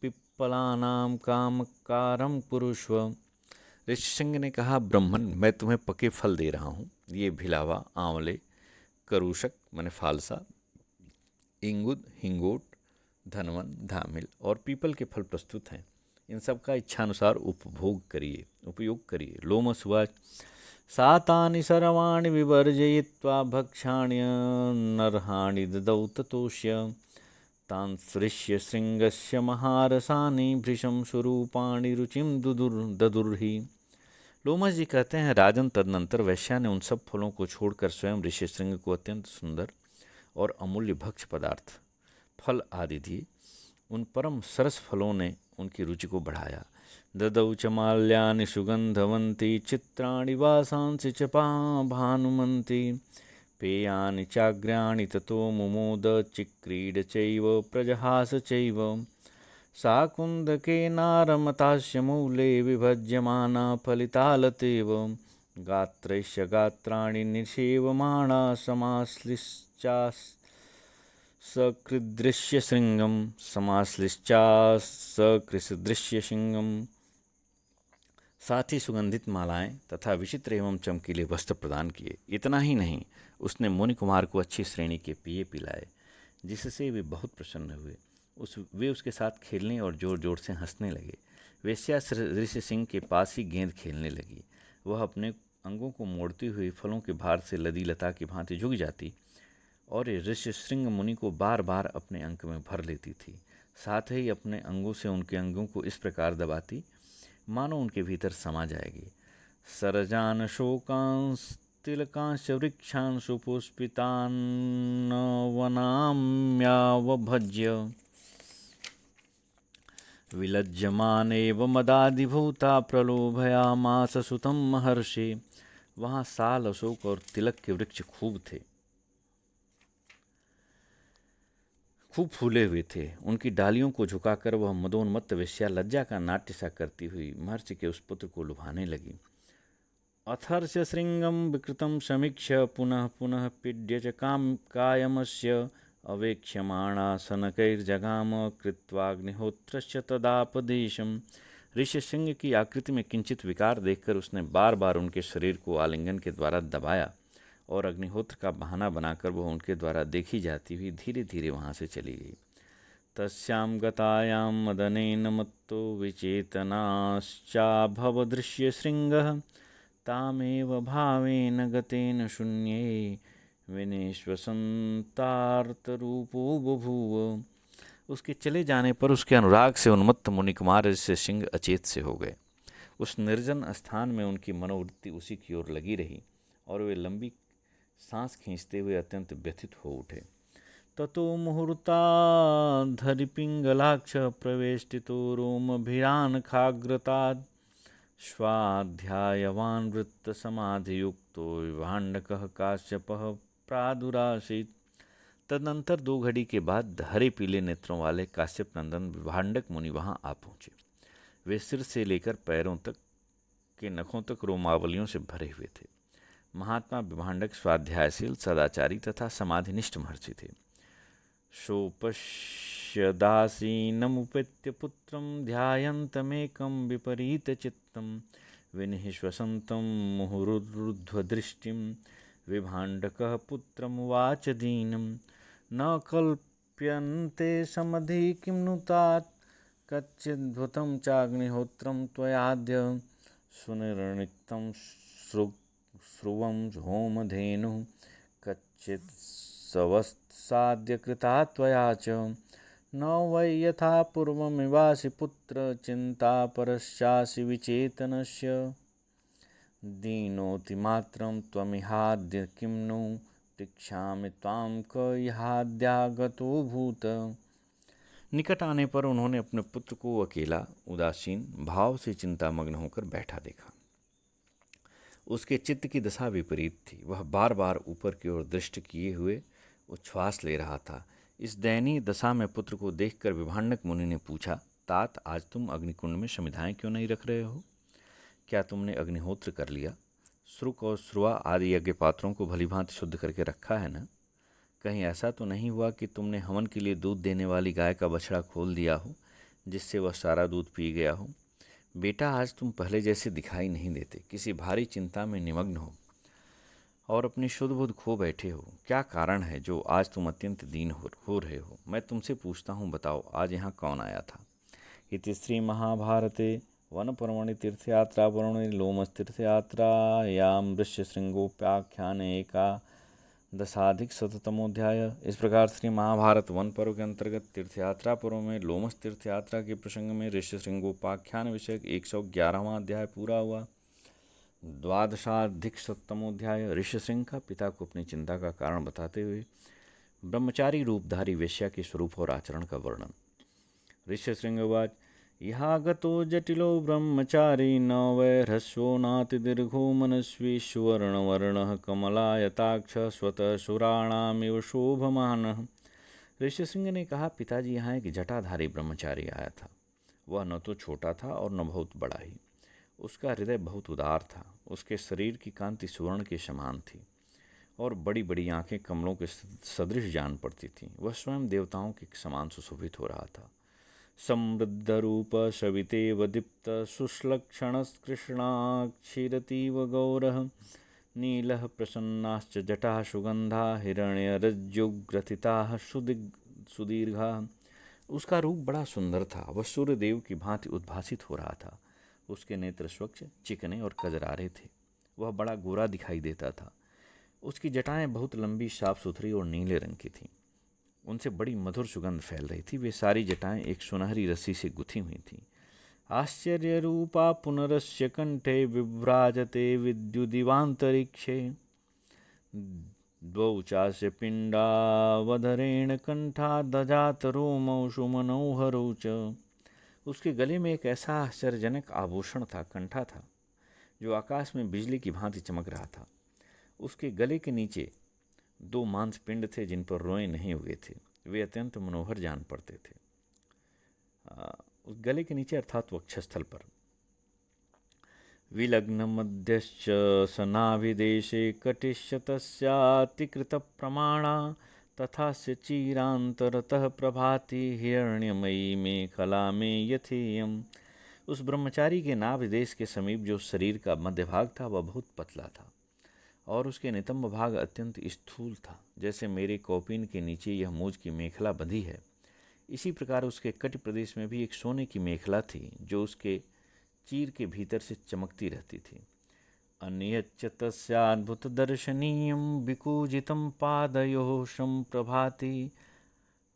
Speaker 1: पिप्पलानां कामकारं कुरुष्व। ऋषिसिंह ने कहा, ब्राह्मण, मैं तुम्हें पके फल दे रहा हूँ। ये भिलावा, आंवले, करूषक माने फालसा, इंगुद, हिंगोट, धनवन, धामिल और पीपल के फल प्रस्तुत हैं। इन सब का इच्छानुसार उपयोग करिए। लोमसुवाच सातानि सर्वाणि विवर्जयित्वा भक्षाण्यनर्हाणि ददौ ततोष्य तांसृष्य शृंगस्य महारसानि भृशं स्वरूपाणि रुचिं ददुर्हि। लोमस जी कहते हैं, राजन, तदनंतर वैश्या ने उन सब फलों को छोड़कर स्वयं ऋषि शृंग को अत्यंत सुंदर और अमूल्य भक्ष्य पदार्थ, फल आदि दिए। उन परम सरस फलों ने उनकी रुचि को बढ़ाया। ददौ च माल्यानि सुगंधवंती चित्राणि वासांसि च भानुमन्ति पेयानि चाग्र्याणि ततो मुमोद चिक्रीड चैव प्रजहास चैव सा कुन्दकेनारमतास्य मूले विभज्यमाना फलितालतेव गात्रैश्च गात्राणि निषेवमाणा समाश्लिष्टासकृदृश्यशृंगम। साथ ही सुगंधित मालाएं तथा विचित्र एवं चमकीले वस्त्र प्रदान किए। इतना ही नहीं, उसने मुनि कुमार को अच्छी श्रेणी के पेय पिलाए, जिससे वे बहुत प्रसन्न हुए। वे उसके साथ खेलने और जोर जोर से हंसने लगे। वेश्या ऋषि सिंह के पास ही गेंद खेलने लगी। वह अपने अंगों को मोड़ती हुई फलों के भार से लदी लता की भांति झुक जाती और ऋषि श्रृंग मुनि को बार बार अपने अंक में भर लेती थी। साथ ही अपने अंगों से उनके अंगों को इस प्रकार दबाती मानो उनके भीतर समा जाएगी। सरजान शोकांश तिलकांश वृक्षान सुपुष्पितान वनाम्यावभज्य विलज्जमानेव मदादिभूता प्रलोभयामास सुतं महर्षि। वहाँ साल, अशोक और तिलक के वृक्ष खूब फूले हुए थे। उनकी डालियों को झुकाकर वह मदोन्मत्त वेश्या लज्जा का नाट्य सा करती हुई महर्षि के उस पुत्र को लुभाने लगी। अथर्ष श्रृंगम विकृतं समीक्ष्य पुनः पुनः पीड्य च कायमस्य अवेक्ष्यमाणा सनकैर्जगाम कृत्वाग्निहोत्रस्य तदापदेशम। ऋषि सिंह की आकृति में किंचित विकार देखकर उसने बार बार उनके शरीर को आलिंगन के द्वारा दबाया और अग्निहोत्र का बहाना बनाकर वह उनके द्वारा देखी जाती हुई धीरे धीरे वहाँ से चली गई। तस्यां गतायां मदनेन मत्तो विचेतनाश्चाभवदृश्यशृङ्गः तामेव भावेन गतेन शून्ये विनिश्वसन्तार्तरूपो बभूव। उसके चले जाने पर उसके अनुराग से उन्मत्त मुनिकुमार जैसे सिंह अचेत से हो गए। उस निर्जन स्थान में उनकी मनोवृत्ति उसी की ओर लगी रही और वे लंबी सांस खींचते हुए अत्यंत व्यथित हो उठे। ततो मुहूर्ताद्धरिपिङ्गलाक्ष प्रवेष्टितो रोमभिरानखाग्रतात् स्वाध्यायवान् वृत्तसमाधियुक्तो विभाण्डकः काश्यपः प्रादुरासीत्। तदनंतर 2 घड़ी के बाद हरे पीले नेत्रों वाले काश्यप नंदन विभाण्डक मुनि वहां आ पहुंचे। वे सिर से लेकर पैरों तक के नखों तक रोमावलियों से भरे हुए थे। महात्मा विभाण्डक स्वाध्यायशील, सदाचारी तथा समाधिनिष्ठ महर्षि थे। सोपश्यदासीनमुपेत्य पुत्रं ध्यायन्तमेकं विपरीतचित्तं विनिःश्वसन्तं मुहुरुद्धृष्टिं विभाण्डकः पुत्रमुवाच दीनं न कल्प्यन्ते समधि किं नु तात कच्चिद्भुतं चाग्निहोत्रं त्वयाद्य सुनिर्णिक्तं स्रुवं होमधेनुः कच्चित् सवत्साद्य कृता त्वया च न वै यथा पूर्वमिवासि पुत्र चिन्ता परश्चासि विचेतनस्य दीनोतिमात्रं त्वमिहाद्य किं नु तिक्षामि त्वां क इहाद्यागतो भूत। निकट आने पर उन्होंने अपने पुत्र को अकेला, उदासीन भाव से चिंतामग्न होकर बैठा देखा। उसके चित्त की दशा विपरीत थी। वह बार बार ऊपर की ओर दृष्टि किए हुए उच्छ्वास ले रहा था। इस दयनीय दशा में पुत्र को देखकर विभाण्डक मुनि ने पूछा, तात आज तुम अग्निकुंड में समिधाएं क्यों नहीं रख रहे हो? क्या तुमने अग्निहोत्र कर लिया? श्रुक और श्रुआ आदि यज्ञ पात्रों को भलीभांति शुद्ध करके रखा है ना? कहीं ऐसा तो नहीं हुआ कि तुमने हवन के लिए दूध देने वाली गाय का बछड़ा खोल दिया हो, जिससे वह सारा दूध पी गया हो? बेटा, आज तुम पहले जैसे दिखाई नहीं देते, किसी भारी चिंता में निमग्न हो और अपनी शुद्ध बुद्ध खो बैठे हो। क्या कारण है जो आज तुम अत्यंत दीन हो रहे हो? मैं तुमसे पूछता हूँ, बताओ आज यहाँ कौन आया था? इति श्री महाभारते वन पर्वणि तीर्थयात्रा पर्वणि लोमस तीर्थयात्रायां ऋष्यशृंगोपाख्याने एकादशाधिकशततमोऽध्याय। इस प्रकार श्री महाभारत वन पर्व के अंतर्गत तीर्थयात्रा पर्व में लोमस तीर्थयात्रा के प्रसंग में ऋष्यशृंगोपाख्यान विषयक 111वां अध्याय पूरा हुआ। 12अधिकशततमोऽध्याय। ऋष्यशृंग का पिता को अपनी चिंता का कारण बताते हुए ब्रह्मचारी रूपधारी वेश्या के स्वरूप और आचरण का वर्णन। ऋष्यशृंगवाच, इहागतो जटिलो ब्रह्मचारी न वै ह्रस्वो नातिदीर्घो मनस्वी सुवर्णवर्णः कमलायताक्ष स्वतः सुराणामिव शोभमानः। ऋष्यशृंग ने कहा, पिताजी, यहाँ एक जटाधारी ब्रह्मचारी आया था। वह न तो छोटा था और न बहुत बड़ा ही। उसका हृदय बहुत उदार था। उसके शरीर की कांति सुवर्ण के समान थी और बड़ी बड़ी आंखें कमलों के सदृश जान पड़ती थीं। वह स्वयं देवताओं के समान सुशोभित हो रहा था। समृद्ध रूप सवितेव दीप्त शुश्लक्षण कृष्णाक्षीरतीव गौरः नीलः प्रसन्नाश्च जटाः सुगंधा हिरण्यरज्जुग्रथिताः सुदीर्घाः। उसका रूप बड़ा सुंदर था। वह सूर्यदेव की भांति उद्भासित हो रहा था। उसके नेत्र स्वच्छ, चिकने और कजरारे थे। वह बड़ा गोरा दिखाई देता था। उसकी जटाएं बहुत लंबी, साफ सुथरी और नीले रंग की थीं। उनसे बड़ी मधुर सुगंध फैल रही थी। वे सारी जटाएं एक सुनहरी रस्सी से गुथी हुई थीं। आश्चर्य रूपा पुनरस्य कंठे विभ्राजते विद्युदिवांतरिक्षे द्वौ चास्य पिंडावधरेण कंठा दजात रोमौ सुमनोहरौ च। उसके गले में एक ऐसा आश्चर्यजनक आभूषण था, कंठा था, जो आकाश में बिजली की भांति चमक रहा था। उसके गले के नीचे 2 मांसपिंड थे जिन पर रोए नहीं उगे थे। वे अत्यंत मनोहर जान पड़ते थे। उस गले के नीचे अर्थात वक्षस्थल पर विलग्न मध्यश्च सनाभिदेशे कटिशतस्यातिकृत प्रमाणा तथास्य चीरांतरतः प्रभाति हिरण्यमयी में कला में यथेयम। उस ब्रह्मचारी के नाभिदेश के समीप जो शरीर का मध्य भाग था वह बहुत पतला था और उसके नितंब भाग अत्यंत स्थूल था। जैसे मेरे कौपीन के नीचे यह मूझ की मेखला बंधी है, इसी प्रकार उसके कटि प्रदेश में भी एक सोने की मेखला थी जो उसके चीर के भीतर से चमकती रहती थी। अन्यच्च तस्याद्भुतदर्शनीयं विकूजितं पादयोः सम्प्रभाति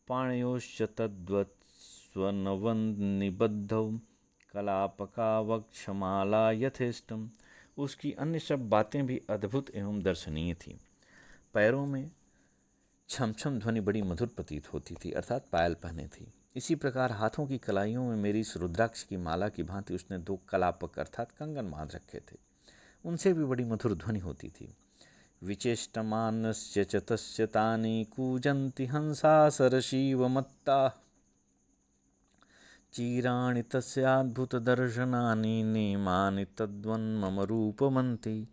Speaker 1: पाणयोश्च तद्वत् स्वनवनिबद्धौ कलापकावक्षमाला यथेष्टम। उसकी अन्य सब बातें भी अद्भुत एवं दर्शनीय थीं। पैरों में छम छम ध्वनि बड़ी मधुर प्रतीत होती थी, अर्थात पायल पहने थी। इसी प्रकार हाथों की कलाइयों में मेरी इस रुद्राक्ष की माला की भांति उसने 2 कलापक अर्थात कंगन बांध रखे थे, उनसे भी बड़ी मधुर ध्वनि होती थी। विचेष्टमानस्य च तस्य तानि कूजन्ति हंसा सरसीवमत्ता चीराणि तस्याद्भुतदर्शनानि नेमानि तद्वन्मम रूपमन्ति।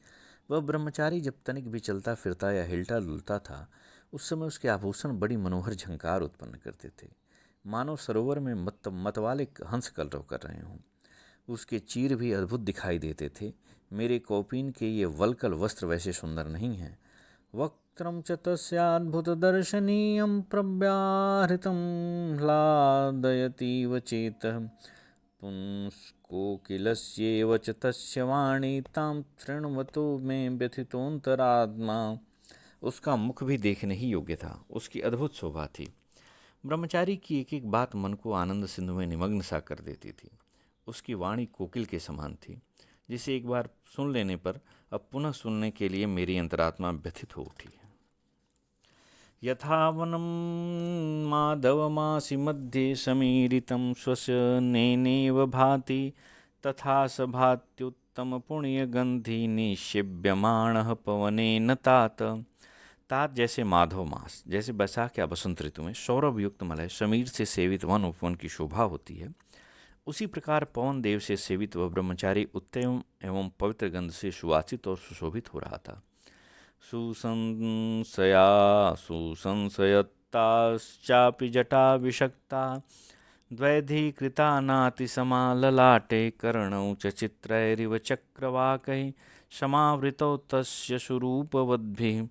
Speaker 1: वह ब्रह्मचारी जब तनिक भी चलता फिरता या हिलता डुलता था, उस समय उसके आभूषण बड़ी मनोहर झंकार उत्पन्न करते थे, मानो सरोवर में मतवाले हंस कलरव कर रहे हों। उसके चीर भी अद्भुत दिखाई देते थे। मेरे कौपीन के ये वल्कल वस्त्र वैसे सुंदर नहीं हैं। वक्त्रं च तस्याद्भुतदर्शनीयं प्रव्याहृतं ह्लादयतीव चेतः पुंस्कोकिलस्येव च तस्य वाणी तां शृण्वतो मे व्यथितोऽन्तरात्मा। उसका मुख भी देखने ही योग्य था, उसकी अद्भुत शोभा थी। ब्रह्मचारी की एक एक बात मन को आनंद सिंधु में निमग्न सा कर देती थी। उसकी वाणी कोकिल के समान थी, जिसे एक बार सुन लेने पर अब पुनः सुनने के लिए मेरी अंतरात्मा व्यथित हो उठी है। यथा वनं माधवमासि मध्ये समीरितं श्वसनेनैव भाति तथा स भात्युत्तम पुण्यगंधि निक्षिप्यमाणः पवनेन तात। तात जैसे माधव मास, जैसे बैसाख या बसंत ऋतु में सौरभ युक्त मलय समीर से सेवित वन उपवन की शोभा होती है, उसी प्रकार पवन देव से सेवित वह ब्रह्मचारी उत्तम एवं पवित्र गंध से सुवासित और सुशोभित हो रहा था। सुसंशयत्ताश्चापि जटा विषक्ता द्वैधीकृता नातिसमा ललाटे कर्णौ च चित्रैरिव चक्रवाकैः समावृतौ तस्य सुरूपवद्भिः।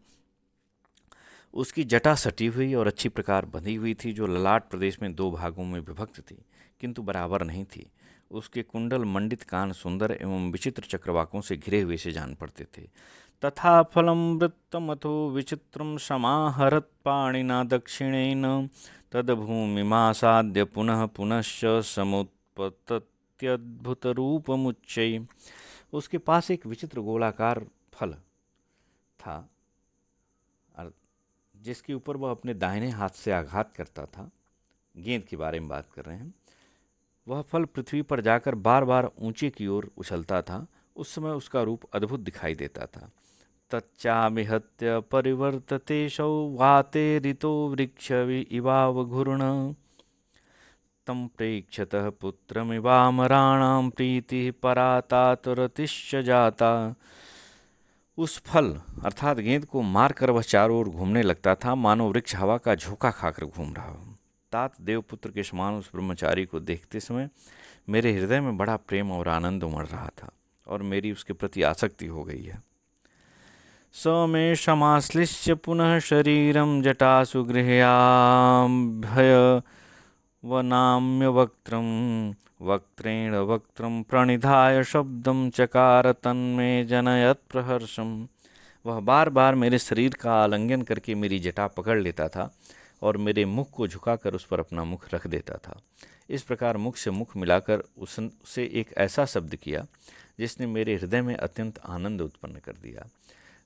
Speaker 1: उसकी जटा सटी हुई और अच्छी प्रकार बंधी हुई थी, जो ललाट प्रदेश में 2 भागों में विभक्त थी किंतु बराबर नहीं थी। उसके कुंडल मंडित कान सुंदर एवं विचित्र चक्रवाकों से घिरे हुए से जान पड़ते थे। तथा फलं वृत्तमथो विचित्रं समाहरत् पाणिना दक्षिणेन तद्भूमिमासाद्य पुनः पुनश्च समुत्पतत्यद्भुतरूपमुच्चैः। उसके पास एक विचित्र गोलाकार फल था, जिसके ऊपर वह अपने दाहिने हाथ से आघात करता था। गेंद के बारे में बात कर रहे हैं। वह फल पृथ्वी पर जाकर बार बार ऊंचे की ओर उछलता था। उस समय उसका रूप अद्भुत दिखाई देता था। तच्चाभिहत्य परिवर्ततेशौ वाते ऋतो वृक्ष इवावघूर्ण तं प्रेक्षतः पुत्रमिवामराणां प्रीतिः परातातुरतिश्च जाता। उस फल अर्थात गेंद को मारकर वह चारों ओर घूमने लगता था, मानो वृक्ष हवा का झोंका खाकर घूम रहा हो। तात देवपुत्र के समान उस ब्रह्मचारी को देखते समय मेरे हृदय में बड़ा प्रेम और आनंद उमड़ रहा था और मेरी उसके प्रति आसक्ति हो गई है। स मे समाश्लिष्य पुनः शरीरं जटासु गृह्याभय वनाम्य वक्त्रेण वक्त्रं प्रणिधाय शब्दं चकार तन्मे जनयत् प्रहर्षम। वह बार बार मेरे शरीर का आलिंगन करके मेरी जटा पकड़ लेता था और मेरे मुख को झुकाकर उस पर अपना मुख रख देता था। इस प्रकार मुख से मुख मिलाकर उससे एक ऐसा शब्द किया जिसने मेरे हृदय में अत्यंत आनंद उत्पन्न कर दिया।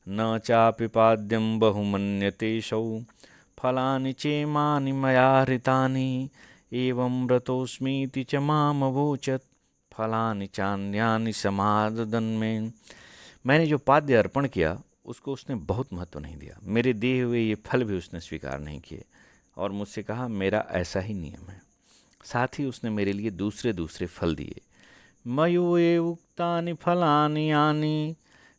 Speaker 1: न चापि पाद्यं बहुमन्यतेशौ फलानि चेमानि मया हृतानि एवं व्रतोऽस्मीति च मामवोचत् फलानि चान्यानि समाददन् मे। मैंने जो पाद्य अर्पण किया उसको उसने बहुत महत्व नहीं दिया। मेरे दिए हुए ये फल भी उसने स्वीकार नहीं किए और मुझसे कहा मेरा ऐसा ही नियम है। साथ ही उसने मेरे लिए दूसरे दूसरे फल दिए। मयो ये उक्तानि फलानि यानि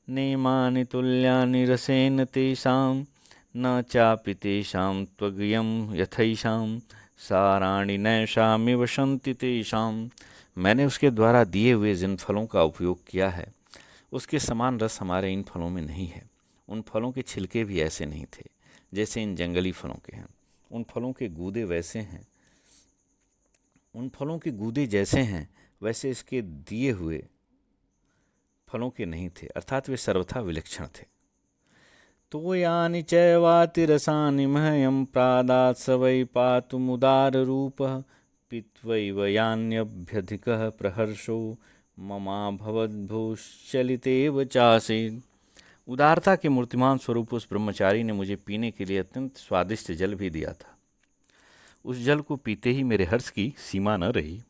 Speaker 1: नेमानि तुल्यानि रसेन तेषां न चापि तेषां त्वग्यं यथैषां साराणि नैषामिव सन्ति तेषां। मैंने उसके द्वारा दिए हुए जिन फलों का उपयोग किया है उसके समान रस हमारे इन फलों में नहीं है। उन फलों के छिलके भी ऐसे नहीं थे जैसे इन जंगली फलों के हैं। उन फलों के गूदे वैसे हैं उन फलों के गूदे जैसे हैं वैसे इसके दिए हुए फलों के नहीं थे, अर्थात वे सर्वथा विलक्षण थे। तो यानि चैवातिरसानि मह्यं प्रादात् स वै पातुमुदाररूपः पीत्वैव यान्यभ्यधिकः प्रहर्षो ममाभवद्भूश्चलितेव चासीत्। उदारता के मूर्तिमान स्वरूप उस ब्रह्मचारी ने मुझे पीने के लिए अत्यंत स्वादिष्ट जल भी दिया था। उस जल को पीते ही मेरे हर्ष की सीमा न रही।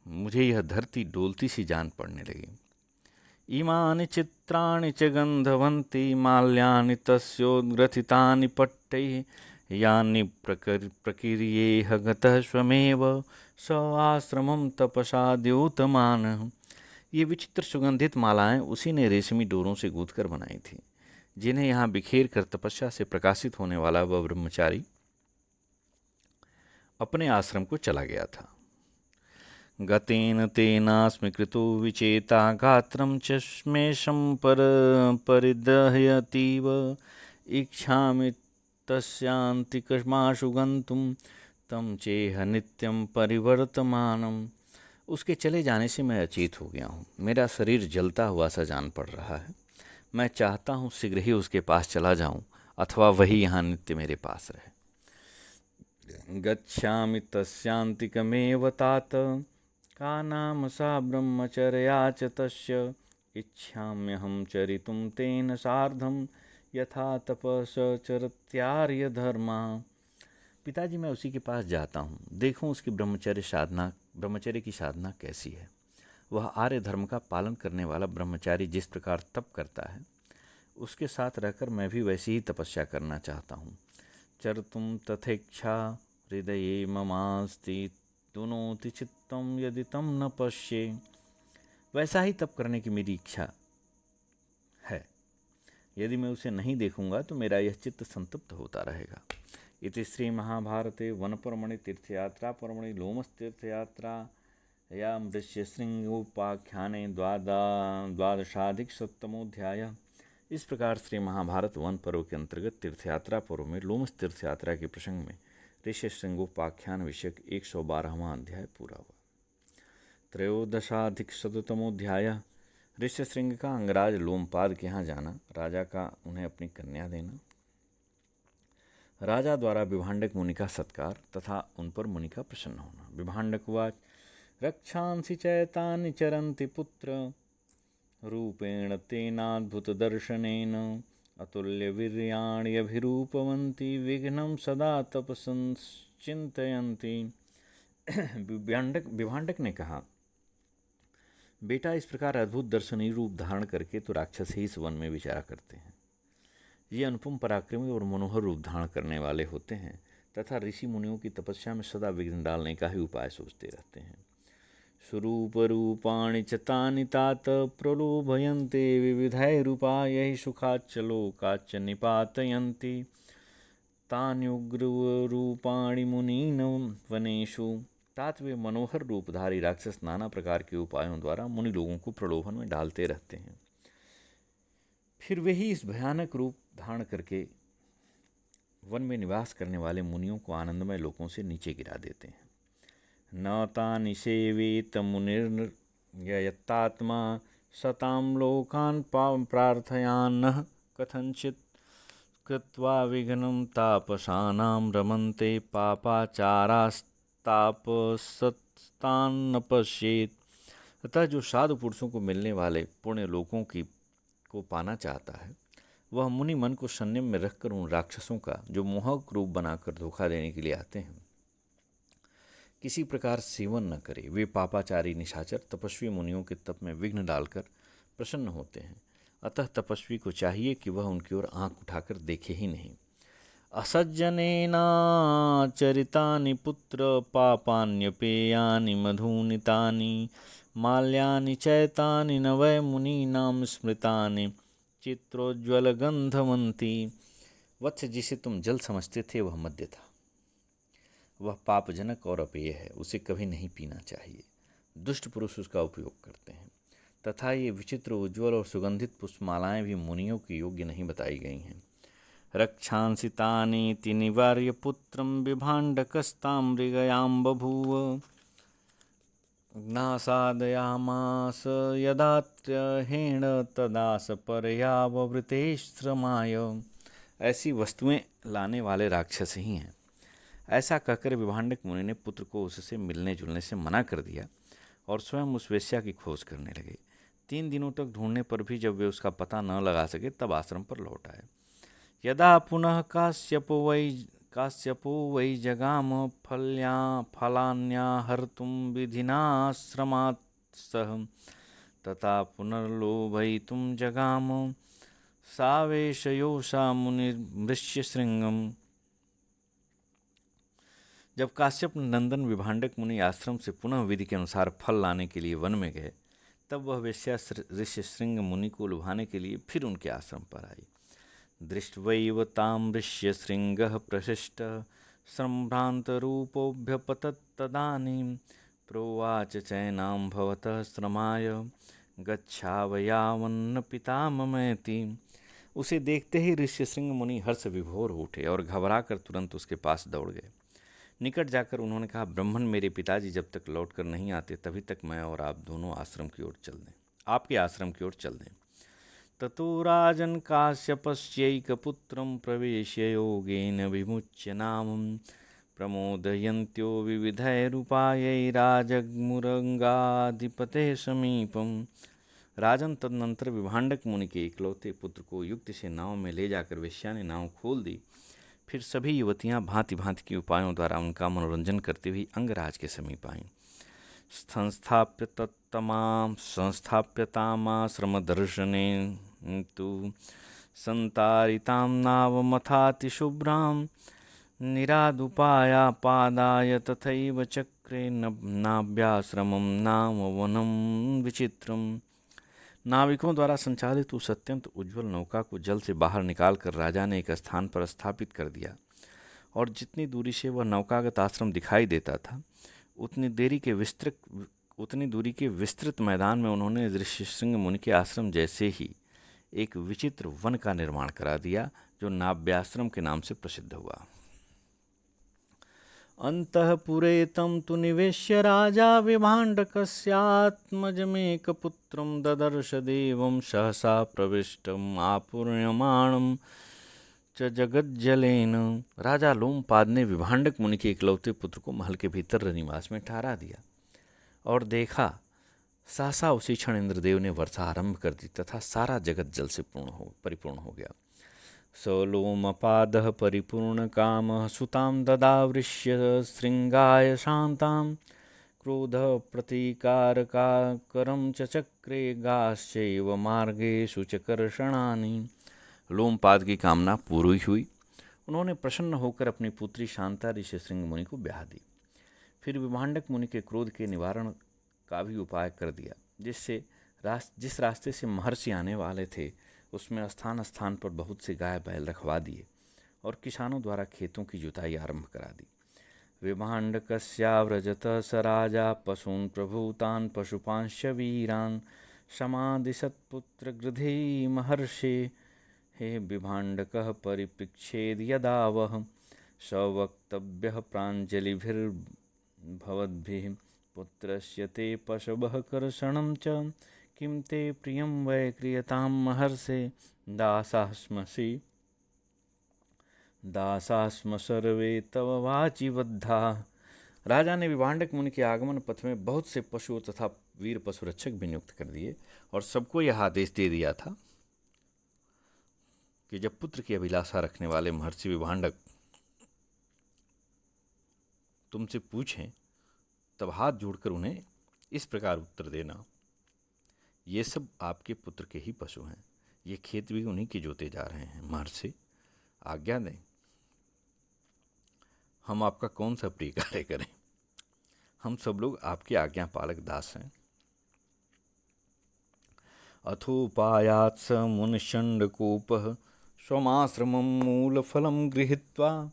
Speaker 1: मुझे यह धरती डोलती सी जान पड़ने लगी। इमानि चित्राणि च गन्धवन्ति माल्यानि तस्योद्ग्रथितानि पट्टैः यानि प्रकीर्येह गतः स्वमेव स आश्रमं तपसा द्योतमानः। ये विचित्र सुगंधित मालाएं उसी ने रेशमी डोरों से गूंथकर बनाई थी, जिन्हें यहाँ बिखेर कर तपस्या से प्रकाशित होने वाला वह ब्रह्मचारी अपने आश्रम को चला गया था। गतेन तेनास्मि कृतो विचेता गात्रं च स्मेषं परिदह्यतीव इच्छामि तस्यान्तिकमाशु गन्तुं तं चेह नित्यं परिवर्तमानम्। उसके चले जाने से मैं अचेत हो गया हूँ। मेरा शरीर जलता हुआ सा जान पड़ रहा है। मैं चाहता हूँ शीघ्र ही उसके पास चला जाऊँ अथवा वही यहाँ नित्य मेरे पास रहे। गच्छामि तस्यान्तिकमेव तात का नाम सा ब्रह्मचर्या च तस्य इच्छाम्यहं चरितुं तेन सार्धं यथा तपस चरत्यार्य धर्मा। पिताजी, मैं उसी के पास जाता हूँ, देखूँ उसकी ब्रह्मचर्य की साधना कैसी है। वह आर्य धर्म का पालन करने वाला ब्रह्मचारी जिस प्रकार तप करता है, उसके साथ रहकर मैं भी वैसी ही तपस्या करना चाहता हूँ। चरतुं तथेच्छा हृदये ममास्ति तुनोति चित्तं यदि तं न पश्ये। वैसा ही तप करने की मेरी इच्छा है। यदि मैं उसे नहीं देखूंगा तो मेरा यह चित्त संतप्त होता रहेगा। इति श्री महाभारते वनपर्वणि तीर्थयात्रा पर्वणि लोमसतीर्थयात्रायां ऋष्यशृंगोपाख्याने द्वादशाधिकशतमोऽध्यायः। इस प्रकार श्री महाभारत वन पर्व के अंतर्गत तीर्थयात्रा पर्व में लोमस तीर्थयात्रा के प्रसंग में ऋष्यशृंगोपाख्यान विषयक 112वां अध्याय पूरा हुआ। त्रयोदशाधिकशततमोऽध्यायः। ऋष्यशृंग का अंगराज लोमपाद के यहाँ जाना, राजा का उन्हें अपनी कन्या देना, राजा द्वारा विभाण्डक मुनि का सत्कार तथा उन पर मुनि का प्रसन्न होना। विभाण्डकवाच रक्षांसि चैतानि चरन्ति पुत्र रूपेण तेनाद्भुतदर्शनेन अतुल्यवीर्याण्यभिरूपवन्ति विघ्नं सदा तपसंचिन्तयन्ति। विभाण्डक ने कहा, बेटा, इस प्रकार अद्भुत दर्शनीय रूप धारण करके तो राक्षस ही इस वन में विचरा करते हैं। ये अनुपम पराक्रमी और मनोहर रूप धारण करने वाले होते हैं तथा ऋषि मुनियों की तपस्या में सदा विघ्न डालने का ही उपाय सोचते रहते हैं। स्वरूप रूपाणि च तानि तात प्रलोभयन्ते विविधैरूपायै सुखाच्च लोकाच्च निपातयन्ति तान्युग्ररूपाणि मुनीनां वनेषु। तात वे मनोहर रूपधारी राक्षस नाना प्रकार के उपायों द्वारा मुनि लोगों को प्रलोभन में डालते रहते हैं। फिर वे ही इस भयानक रूप धारण करके वन में निवास करने वाले मुनियों को आनंदमय लोकों से नीचे गिरा देते हैं। न तानि सेवेत मुनिर्यत्तात्मा सतां लोकान् प्रार्थयान्नः कथञ्चित् कृत्वा विघ्नं तापसानां रमन्ते पापाचारास्तापसस्तान्न पश्येत्। अतः जो साधु पुरुषों को मिलने वाले पुण्य लोकों को पाना चाहता है, वह मुनि मन को संयम में रखकर उन राक्षसों का, जो मोहक रूप बनाकर धोखा देने के लिए आते हैं, किसी प्रकार सेवन न करे। वे पापाचारी निशाचर तपस्वी मुनियों के तप में विघ्न डालकर प्रसन्न होते हैं। अतः तपस्वी को चाहिए कि वह उनकी ओर आंख उठाकर देखे ही नहीं। असज्जनेनाचरितानि पुत्र पापान्यपेयानि मधुनितानि माल्यानि चैतानि न वै मुनीनां स्मृतानि चित्रोज्ज्वलगन्धवन्ति। वत्स, जिसे तुम जल समझते थे वह मद्य था। वह पापजनक और अपेय है, उसे कभी नहीं पीना चाहिए। दुष्ट पुरुष उसका उपयोग करते हैं तथा ये विचित्र उज्ज्वल और सुगंधित पुष्पमालाएं भी मुनियों के योग्य नहीं बताई गई हैं। रक्षांसि तानीति निवार्य पुत्रं विभाण्डकस्तां मृगयां बभूव। नासादयामास यदात्रहेण तदा स परयाववृतेश्रमाय। ऐसी वस्तुएं लाने वाले राक्षस ही हैं। ऐसा कहकर विभाण्डक मुनि ने पुत्र को उससे मिलने जुलने से मना कर दिया और स्वयं उस वेश्या की खोज करने लगे। 3 दिनों तक ढूंढने पर भी जब वे उसका पता न लगा सके तब आश्रम पर लौट आए। यदा पुनः काश्यपो वै जगाम फलान्याहर्तुं विधिनाश्रमात् सह तथा पुनर्लोभयितुं जगाम सावेशयोषा मुनिर्मृष्यशृङ्गम्। जब काश्यप नंदन विभाण्डक मुनि आश्रम से पुनः विधि के अनुसार फल लाने के लिए वन में गए तब वह वेश्या ऋष्यशृंग मुनि को लुभाने के लिए फिर उनके आश्रम पर आई। दृष्ट्वैव तां ऋष्यशृङ्गः प्रशिष्टः सम्भ्रान्तरूपोऽभ्यपतत् तदानीं प्रोवाच चैनां भवतः श्रमाय गच्छावयावन्न पिता ममेति। उसे देखते ही ऋष्यशृंग मुनि हर्ष विभोर उठे और घबराकर तुरंत उसके पास दौड़ गए। निकट जाकर उन्होंने कहा, ब्राह्मण मेरे पिताजी जब तक लौट कर नहीं आते तभी तक मैं और आप दोनों आश्रम की ओर चल दें, आपके आश्रम की ओर चल दें। ततो राजन् काश्यपस्यैकपुत्रं प्रवेश्य योगेन विमुच्य नामं प्रमोदयन्त्यो विविधैरुपायैराजग्मुरंगाधिपतेः समीपम्। राजन तदनंतर विभाण्डक मुनि के इकलौते पुत्र को युक्ति से नाव में ले जाकर वेश्या ने नाव खोल दी। फिर सभी युवतियां भांति भांति के उपायों द्वारा उनका मनोरंजन करते हुए अंगराज के समीप आईं। संस्थाप्यतामाश्रमदर्शने तु संतारितां नावमथातिशुभ्रां निरादुपायापादाय तथैव चक्रे नाभ्याश्रमं नाम वनं विचित्रम्। नाविकों द्वारा संचालित उस अत्यंत उज्ज्वल नौका को जल से बाहर निकालकर राजा ने एक स्थान पर स्थापित कर दिया और जितनी दूरी से वह नौकागत आश्रम दिखाई देता था उतनी दूरी के विस्तृत मैदान में उन्होंने ऋष्यशृंग मुनि के आश्रम जैसे ही एक विचित्र वन का निर्माण करा दिया जो नाभ्याश्रम के नाम से प्रसिद्ध हुआ। अंतःपुरे तं तु निवेश्य राजा विभाण्डकस्यात्मजमेकपुत्रं ददर्श देवं सहसा प्रविष्टम् आपूर्यमाणं च जगज्जलेन। राजा लोमपाद ने विभाण्डक मुनि के इकलौते पुत्र को महल के भीतर निवास में ठहरा दिया और देखा सहसा उसी क्षण इंद्रदेव ने वर्षा आरंभ कर दी तथा सारा जगत जल से परिपूर्ण हो गया। सलोमपादः परिपूर्णकामः सुतां ददावृष्य श्रृंगाय शान्तां क्रोधः प्रतीकारकाकरं च चक्रे गाश्चैव मार्गेषु च कर्षणानि। लोमपाद की कामना पूरी हुई। उन्होंने प्रसन्न होकर अपनी पुत्री शांता ऋष्यशृंग मुनि को ब्याह दी। फिर विभाण्डक मुनि के क्रोध के निवारण का भी उपाय कर दिया, जिस रास्ते से महर्षि आने वाले थे उसमें स्थान स्थान पर बहुत से गाय बैल रखवा दिए और किसानों द्वारा खेतों की जुताई आरंभ करा दी। विभाण्डकस्याव्रजत स राजा पशून् प्रभूतान् पशुपांश्च वीरान् समादिशत्पुत्र गृधे महर्षे हे विभाण्डकः परिपृच्छेद यदा वः सवक्तव्यः प्राञ्जलिभिर्भवद्भिः पुत्रस्य ते पशवः कर्षणं च किं ते प्रियं वै क्रियतां महर्षे दासास्म सर्वे तव वाचि बद्धाः। राजा ने विभाण्डक मुनि के आगमन पथ में बहुत से पशुओं तथा वीर पशु रक्षक भी नियुक्त कर दिए और सबको यह आदेश दे दिया था कि जब पुत्र की अभिलाषा रखने वाले महर्षि विभाण्डक तुमसे पूछें तब हाथ जोड़कर उन्हें इस प्रकार उत्तर देना, ये सब आपके पुत्र के ही पशु हैं, ये खेत भी उन्हीं के जोते जा रहे हैं। महर्षि आज्ञा दें, हम आपका कौन सा प्रिय कार्य करें, हम सब लोग आपके आज्ञा पालक दास हैं। अथोपायात् स मुनिषण्डकोपः स्वमाश्रमं मूलफलं गृहीत्वा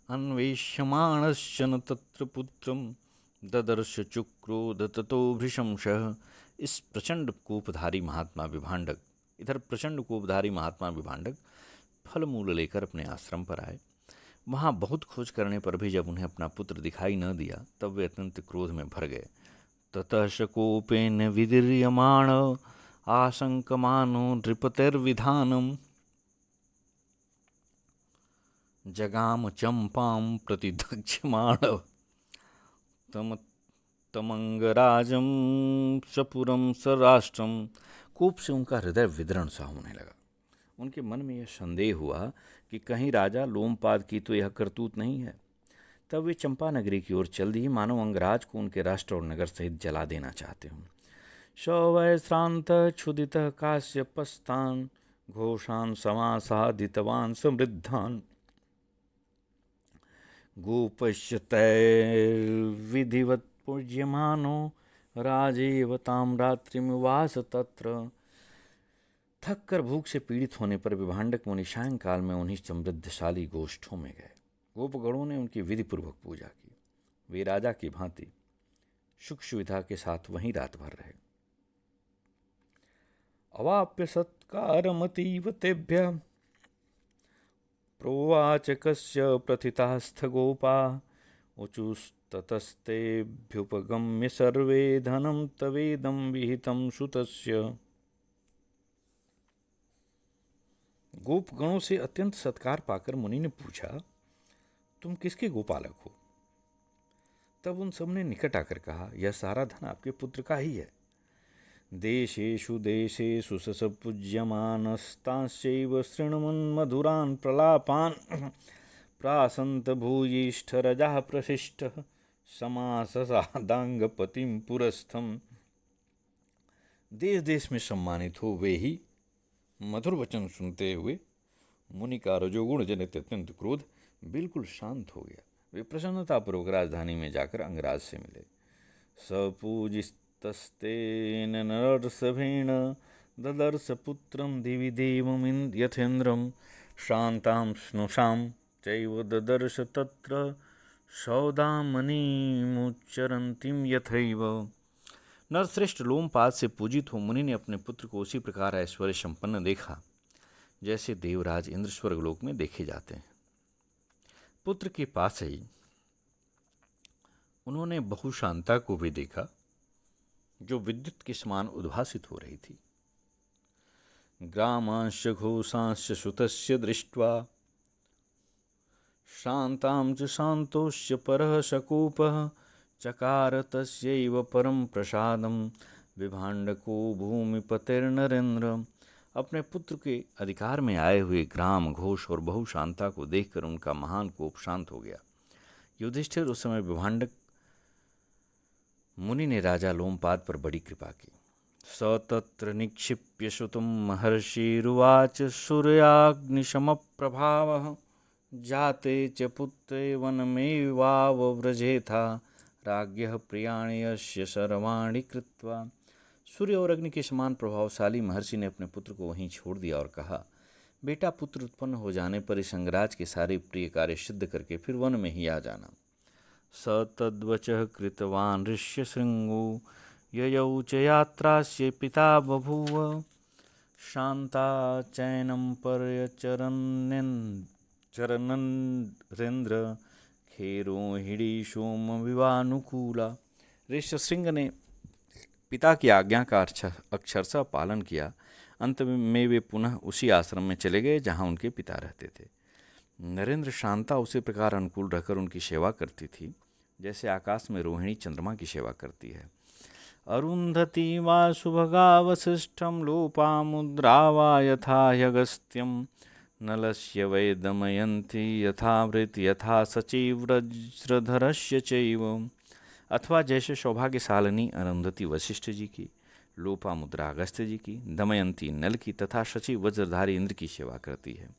Speaker 1: अन्वेष्यमाणश्चन तत्र पुत्रं ददर्श चुक्रोध ततो भृशंसः। इस प्रचंड कोपधारी महात्मा विभाण्डक फल मूल लेकर अपने आश्रम पर आए। वहाँ बहुत खोज करने पर भी जब उन्हें अपना पुत्र दिखाई न दिया तब वे अत्यंत क्रोध में भर गए। ततः शकोपेन विदीर्यमाण आशंकमानो नृपतिर्विधानम् जगाम चंपाम प्रतिदक्ष्यमाण तमंगराजम शपुरम सराष्ट्रम। कोप से उनका हृदय विदरण सा होने लगा। उनके मन में यह संदेह हुआ कि कहीं राजा लोमपाद की तो यह करतूत नहीं है। तब वे चंपा नगरी की ओर चल दी, मानो अंगराज को उनके राष्ट्र और नगर सहित जला देना चाहते हों। शौवय श्रांत क्षुदित काश्यपस्तान घोषान समासादितवान समृद्धान गोपश्यतैर्विधिवत् पूज्यमानो राजेव ताम रात्रिमिवास तत्र। थक कर भूख से पीड़ित होने पर विभांडक मुनि सायंकाल में उन्हीं समृद्धशाली गोष्ठों में गए। गोपगणों ने उनकी विधिपूर्वक पूजा की। वे राजा की भांति सुख सुविधा के साथ वहीं रात भर रहे। अवाप्य सत्कारमतीव तेभ्य प्रोवाच कस्य प्रथितास्थ गोपा उचुस्ततस्तेभ्युपगम्य सर्वे धनं तवेदं विहितं सुतस्य। गोपगणों से अत्यंत सत्कार पाकर मुनि ने पूछा, तुम किसके गोपालक हो? तब उन सबने निकट आकर कहा, यह सारा धन आपके पुत्र का ही है। देशेषु देशेषु ससपूज्यमानस्तांश्चैव शृण्वन् मधुरान् प्रलापान् प्रासन्त भूयिष्ठरजः प्रशिष्टः समाससादांगपतिं पुरस्थम्। देश देश में सम्मानित हो वे ही मधुर वचन सुनते हुए मुनि का रजोगुण जनित अत्यंत क्रोध बिल्कुल शांत हो गया। वे प्रसन्नतापूर्वक राजधानी में जाकर अंगराज से मिले। सपूजिस्तस्तेन नरसभेन ददर्श पुत्रं दिवि देवं यथेन्द्रं शान्तां स्नुषां चैव ददर्श तत्र सौदामनीमुच्चरन्तीं यथैव। नरश्रेष्ठ लोमपाद से पूजित हो मुनि ने अपने पुत्र को उसी प्रकार ऐश्वर्य संपन्न देखा जैसे देवराज इंद्र स्वर्गलोक में देखे जाते हैं। पुत्र के पास ही उन्होंने बहुशांता को भी देखा जो विद्युत के समान उद्भासित हो रही थी। ग्रामांश घोषांश सुतस्य दृष्ट्वा शांतां च शांतोश्च परः शकोपः चकार तस्यैव परम प्रसादम विभांडको भूमिपतिर्नरेंद्र। अपने पुत्र के अधिकार में आए हुए ग्राम घोष और बहुशांता को देखकर उनका महान कोप शांत हो गया। युधिष्ठिर उस समय विभांडक मुनि ने राजा लोमपाद पर बड़ी कृपा की। स तत्र निक्षिप्य सुतं महर्षिरुवाच सूर्याग्निशमप्रभावः जाते च पुत्रे वनमेवावव्रजेथा राज्ञः प्रियाणि यस्य सर्वाणि कृत्वा। सूर्य और अग्नि के समान प्रभावशाली महर्षि ने अपने पुत्र को वहीं छोड़ दिया और कहा, बेटा पुत्र उत्पन्न हो जाने पर इस अंगराज के सारे प्रिय कार्य सिद्ध करके फिर वन में ही आ जाना। स तद्वचः कृतवान् ऋष्यशृंगो ययौ च यात्रास्य पिता बभूव शांता चैनं पर्यचरन्नेन्द्र खेरोहिणी सोम विवानुकूला। ऋष्यशृंग ने पिता की आज्ञा का अक्षरशः पालन किया। अंत में वे पुनः उसी आश्रम में चले गए जहाँ उनके पिता रहते थे। नरेंद्र शांता उसी प्रकार अनुकूल रहकर उनकी सेवा करती थी जैसे आकाश में रोहिणी चंद्रमा की सेवा करती है। अरुंधति वा सुभगा वसिष्ठं लोपामुद्रा वा यथा ह्यगस्त्यं नलस्य वै दमयन्ती यथा वृत यथा सची वज्रधरस्य चैव। अथवा जैसे सौभाग्यशालिनी अरुंधति वशिष्ठ जी की, लोपामुद्रा अगस्त्य जी की, दमयंती नल की तथा शची वज्रधारी इंद्र की सेवा करती है।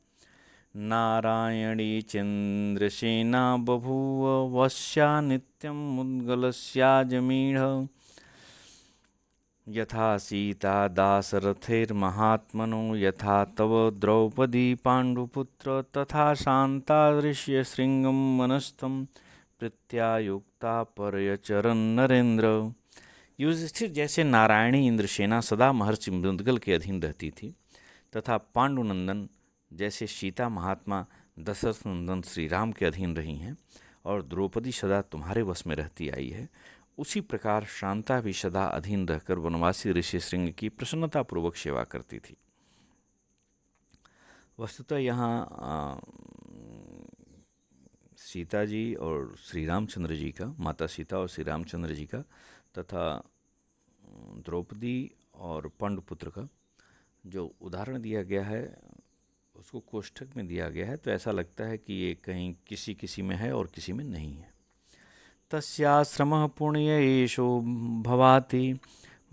Speaker 1: नारायणी चंद्रसेना बभूव वश्या नित्यं मुद्गलस्याजमीढ यथा सीता दासरथैर्महात्मनो यथा तव द्रौपदी पांडुपुत्र तथा शांता ऋष्यशृंगं मनस्थं प्रत्यायुक्ता पर्यचरन् नरेंद्र। युधिष्ठिर जैसे नारायणी इंद्रसेना सदा महर्षि मुद्गल के अधीन रहती थी तथा पांडुनंदन जैसे सीता महात्मा दशरथ नंदन श्री राम के अधीन रही हैं और द्रौपदी सदा तुम्हारे वश में रहती आई है, उसी प्रकार शांता भी सदा अधीन रहकर वनवासी ऋषि श्रृंग की प्रसन्नतापूर्वक सेवा करती थी। वस्तुतः यहाँ सीता जी और श्री रामचंद्र जी का, माता सीता और श्री रामचंद्र जी का तथा द्रौपदी और पांडुपुत्र का जो उदाहरण दिया गया है उसको कोष्ठक में दिया गया है, तो ऐसा लगता है कि ये कहीं किसी किसी में है और किसी में नहीं है। तस्याश्रमः पुण्येषु भवाति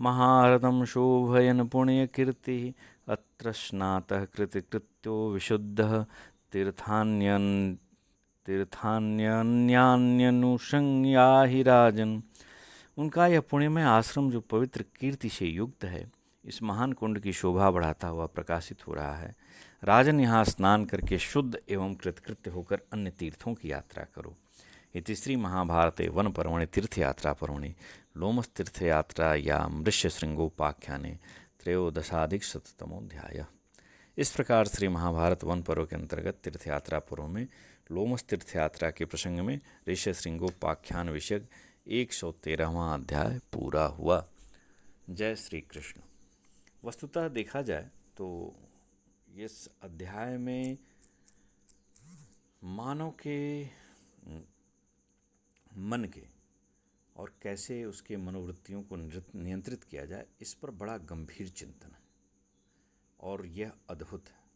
Speaker 1: महारथं शोभयन् पुण्यकीर्तिः अत्र स्नातः कृतिकृत्यो विशुद्धः तीर्थान्यन्यान्यनुसंज्ञा ही राजन। उनका यह पुण्यमय आश्रम जो पवित्र कीर्ति से युक्त है, इस महान कुंड की शोभा बढ़ाता हुआ प्रकाशित हो रहा है। राजन, यहाँ स्नान करके शुद्ध एवं कृतकृत्य होकर अन्य तीर्थों की यात्रा करो। इति श्री महाभारते वन पर्वणि तीर्थयात्रा पर्वणि लोमस तीर्थयात्रायां ऋष्यशृंगोपाख्याने त्रयोदशाधिकशततमोऽध्यायः। इस प्रकार श्री महाभारत वन पर्व के अंतर्गत तीर्थयात्रा पर्व में लोमस तीर्थयात्रा के प्रसंग में ऋष्यशृंगोपाख्यान विषयक 113वां अध्याय पूरा हुआ। जय श्री कृष्ण। वस्तुतः देखा जाए तो इस अध्याय में मानव के मन के और कैसे उसके मनोवृत्तियों को नियंत्रित किया जाए, इस पर बड़ा गंभीर चिंतन है और यह अद्भुत है।